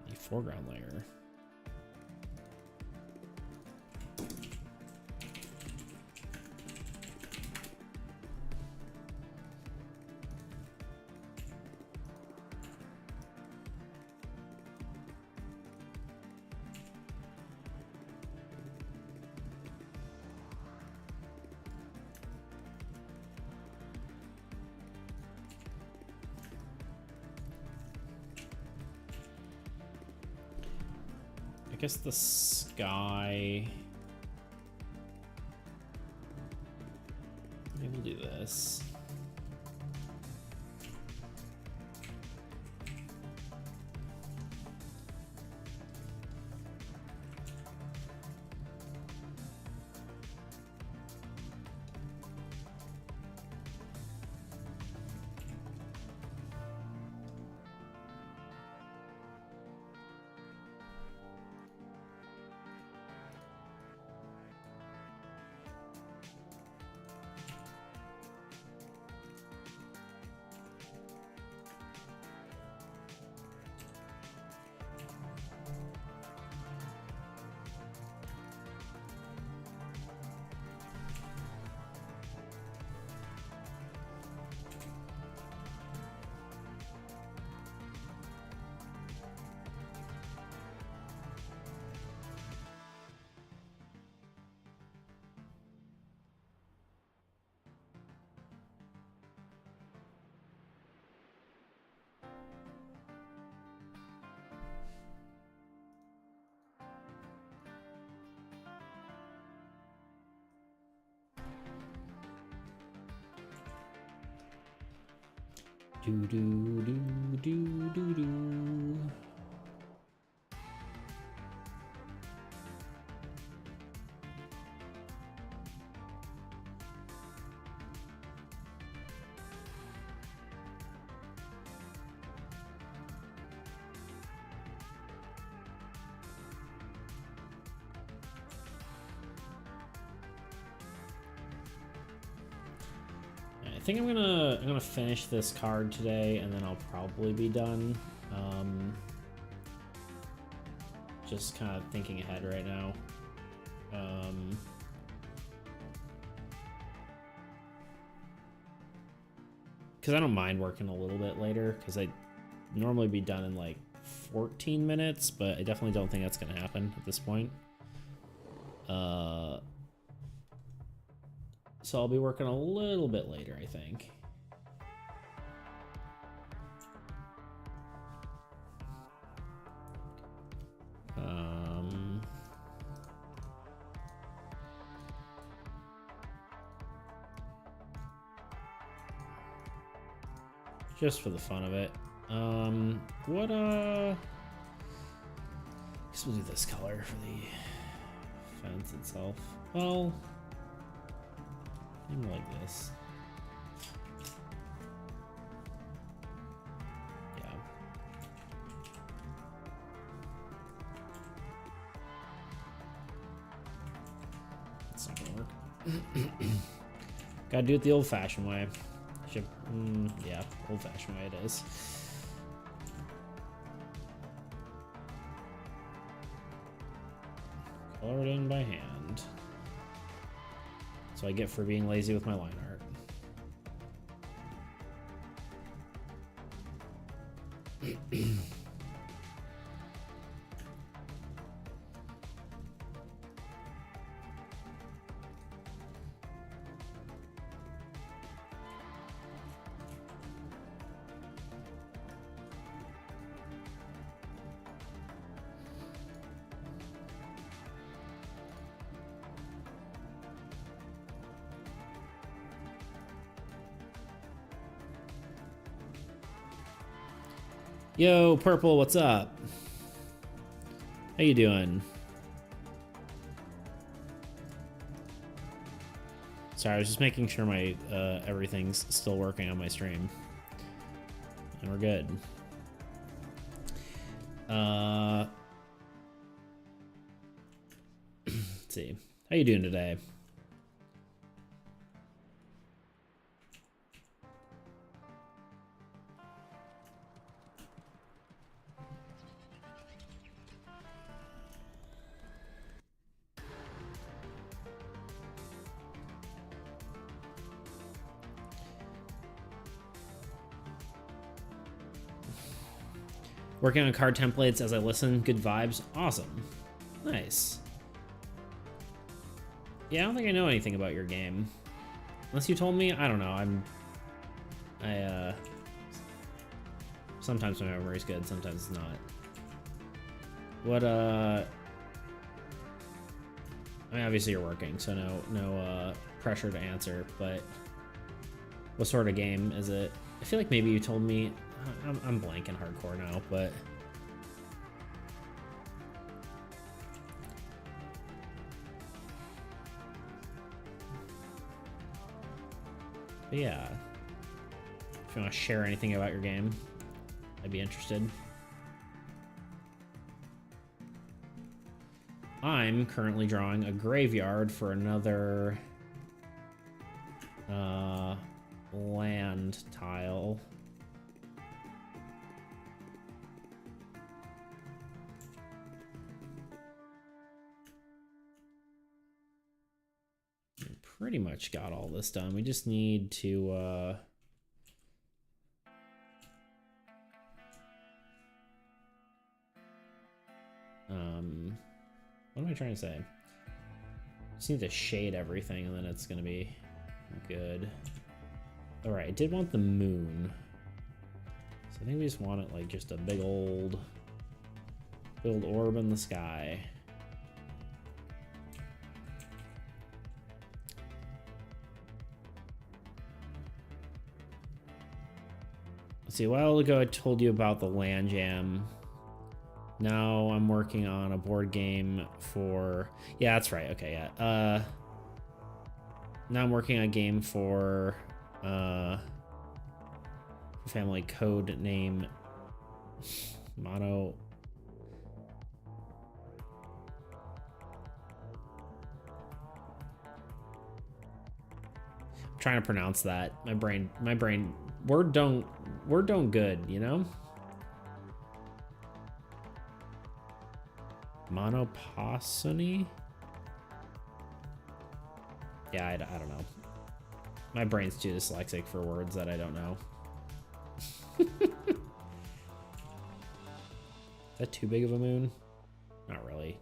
The foreground layer. I guess the sky. Maybe we'll do this. Do do do do do do. I think I'm gonna finish this card today, and then I'll probably be done. Just kind of thinking ahead right now. Because I don't mind working a little bit later, because I normally be done in like 14 minutes, but I definitely don't think that's gonna happen at this point. So I'll be working a little bit later, I think. Just for the fun of it. I guess we'll do this color for the fence itself. Well, maybe like this. Yeah. That's not gonna work. Gotta do it the old-fashioned way. Yeah, old-fashioned way it is. Color it in by hand. So I get for being lazy with my line art. Yo, Purple, what's up? How you doing? Sorry, I was just making sure my everything's still working on my stream. And we're good. Let's see. How you doing today? Working on card templates as I listen. Good vibes. Awesome. Nice. Yeah, I don't think I know anything about your game. Unless you told me, I don't know. Sometimes my memory's good, sometimes it's not. What, I mean, obviously you're working, so no pressure to answer, but what sort of game is it? I feel like maybe you told me. I'm blanking hardcore now, but yeah, if you want to share anything about your game, I'd be interested. I'm currently drawing a graveyard for another land tile. Pretty much got all this done. We just need to what am I trying to say? Just need to shade everything and then it's gonna be good. All right, I did want the moon, so I think we just want it like just a big old orb in the sky. See, a while ago I told you about the LAN jam. Now I'm working on a board game for... Yeah, that's right. Okay, yeah. Now I'm working on a game for family code name Mono. I'm trying to pronounce that. My brain, word don't good, you know? Monoposony? Yeah, I don't know. My brain's too dyslexic for words that I don't know. Is that too big of a moon? Not really.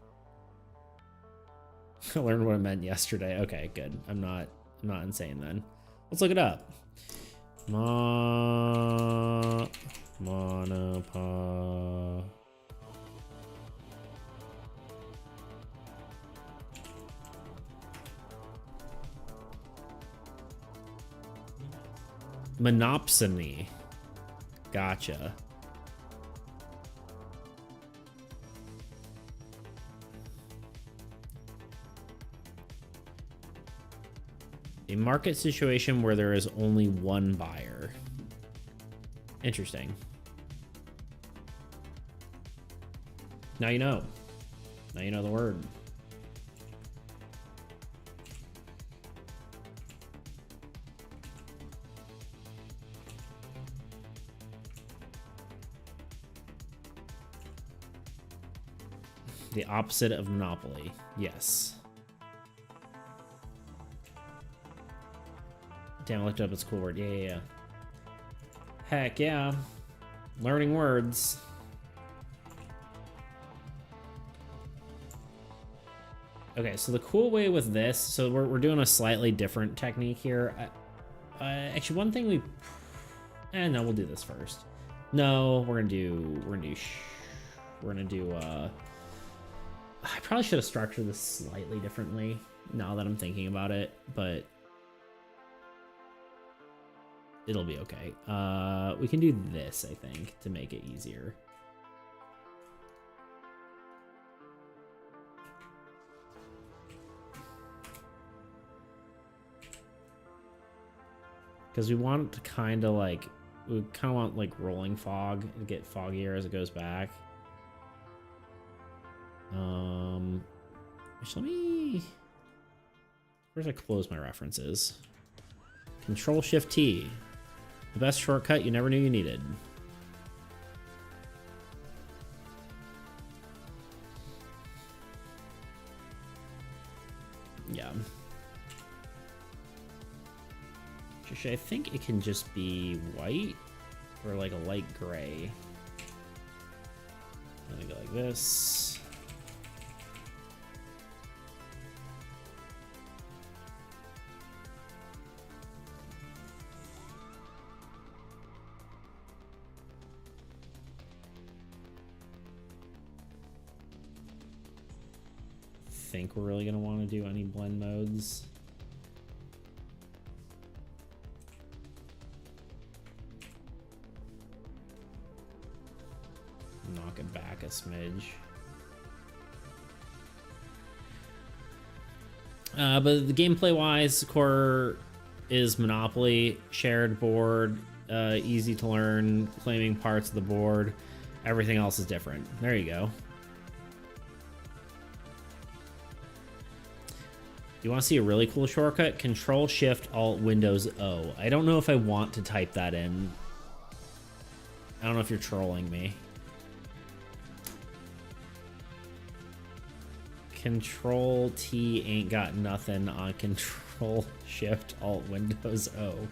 I learned what it meant yesterday. Okay, good. I'm not insane then. Let's look it up. Monopa. Monopsony. Gotcha. A market situation where there is only one buyer. Interesting. Now you know. Now you know the word. The opposite of monopoly. Yes. Damn, I looked up its cool word. Yeah. Heck yeah. Learning words. Okay, so the cool way with this, so we're doing a slightly different technique here. Actually, one thing no, we'll do this first. No, we're gonna do I probably should have structured this slightly differently now that I'm thinking about it, but it'll be okay. We can do this, I think, to make it easier. Because we want to kind of like, we kind of want like rolling fog and get foggier as it goes back. Let me, where's I close my references? Control-Shift-T. The best shortcut you never knew you needed. Yeah. Actually, I think it can just be white or like a light gray. Let me go like this. Think we're really going to want to do any blend modes. Knock it back a smidge. But the gameplay wise, core is Monopoly, shared board, easy to learn, claiming parts of the board. Everything else is different. There you go. You want to see a really cool shortcut? Control-Shift-Alt-Windows-O. I don't know if I want to type that in. I don't know if you're trolling me. Control-T ain't got nothing on Control-Shift-Alt-Windows-O.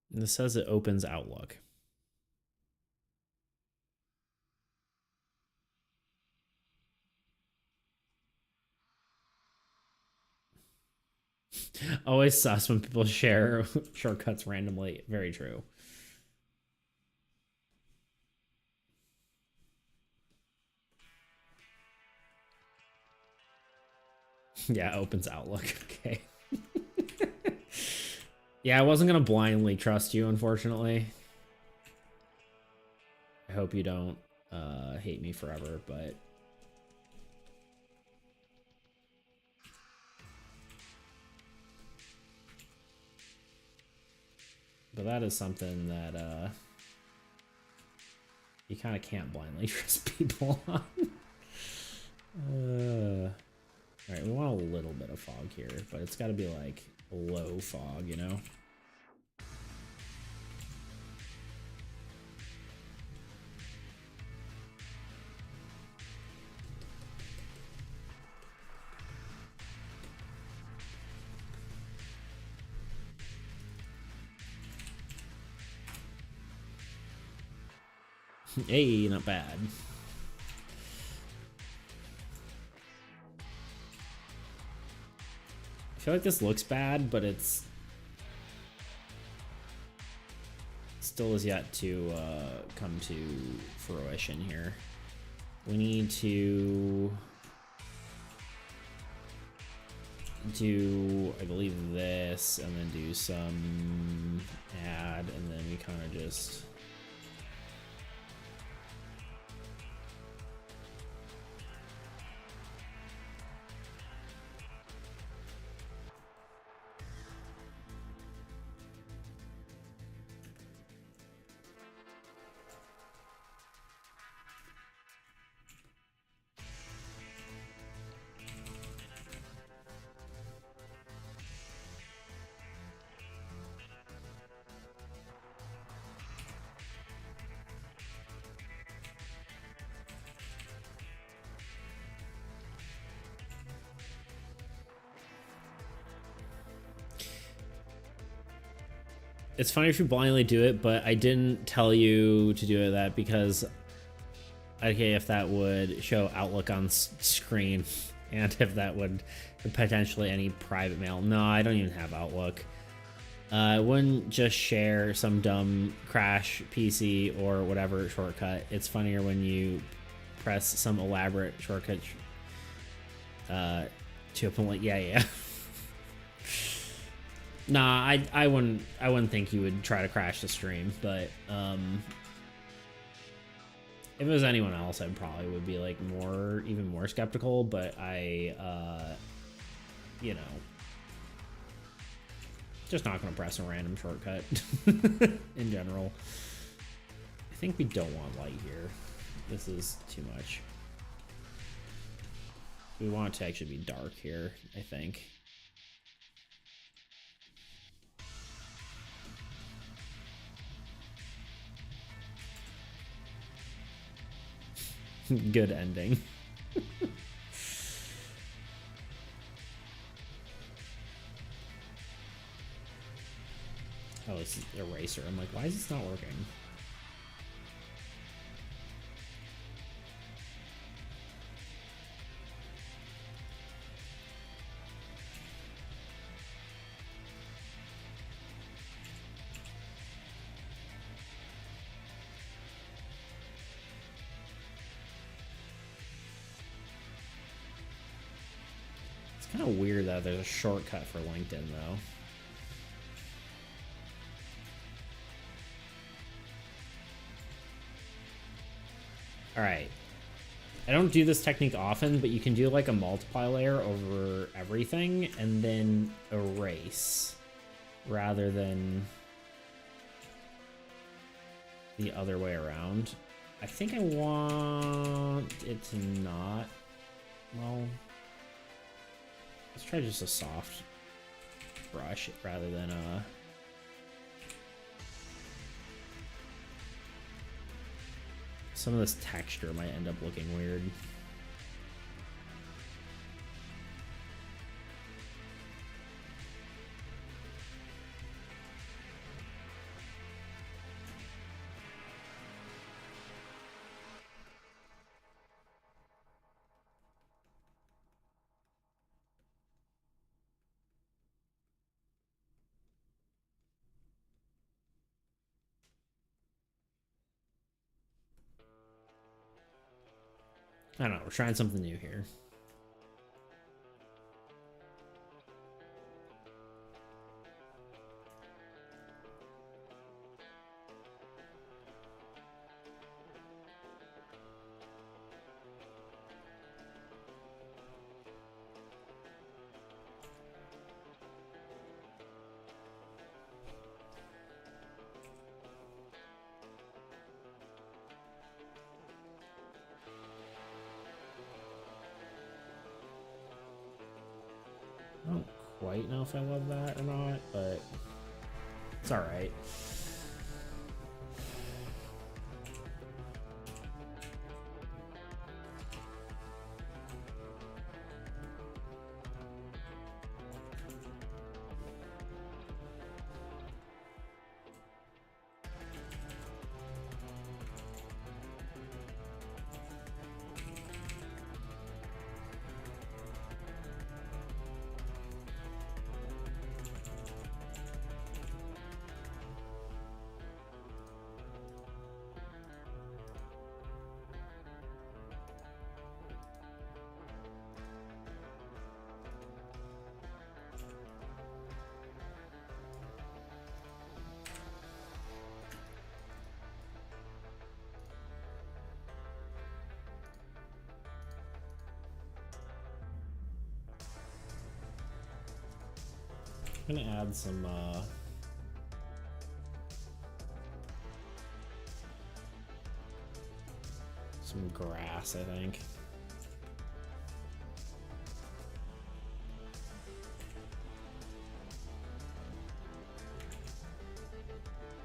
This says it opens Outlook. Always sus when people share shortcuts randomly. Very true. Yeah, opens Outlook. Okay. Yeah, I wasn't gonna blindly trust you, unfortunately. I hope you don't hate me forever, but that is something that you kind of can't blindly trust people on. All right, we want a little bit of fog here, but it's got to be like low fog, you know? Hey, not bad. I feel like this looks bad, but it's still is yet to come to fruition here. We need to do, I believe, this, and then do some add, and then we kind of just... It's funny if you blindly do it, but I didn't tell you to do that because, okay, if that would show Outlook on screen and if that would potentially any private mail. No, I don't even have Outlook. I wouldn't just share some dumb crash PC or whatever shortcut. It's funnier when you press some elaborate shortcut to open, like, yeah. Nah, I wouldn't think you would try to crash the stream, but if it was anyone else, I probably would be like even more skeptical, but I you know, just not gonna press a random shortcut in general. I think we don't want light here. This is too much. We want it to actually be dark here, I think. Good ending. Oh, it's eraser. I'm like, why is this not working? Kind of weird that there's a shortcut for LinkedIn though. All right, I don't do this technique often, but you can do like a multiply layer over everything and then erase rather than the other way around. I think I want it to not, well, let's try just a soft brush rather than some of this texture might end up looking weird. I don't know, we're trying something new here. I don't quite know if I love that or not, but it's all right. I'm gonna add some grass, I think.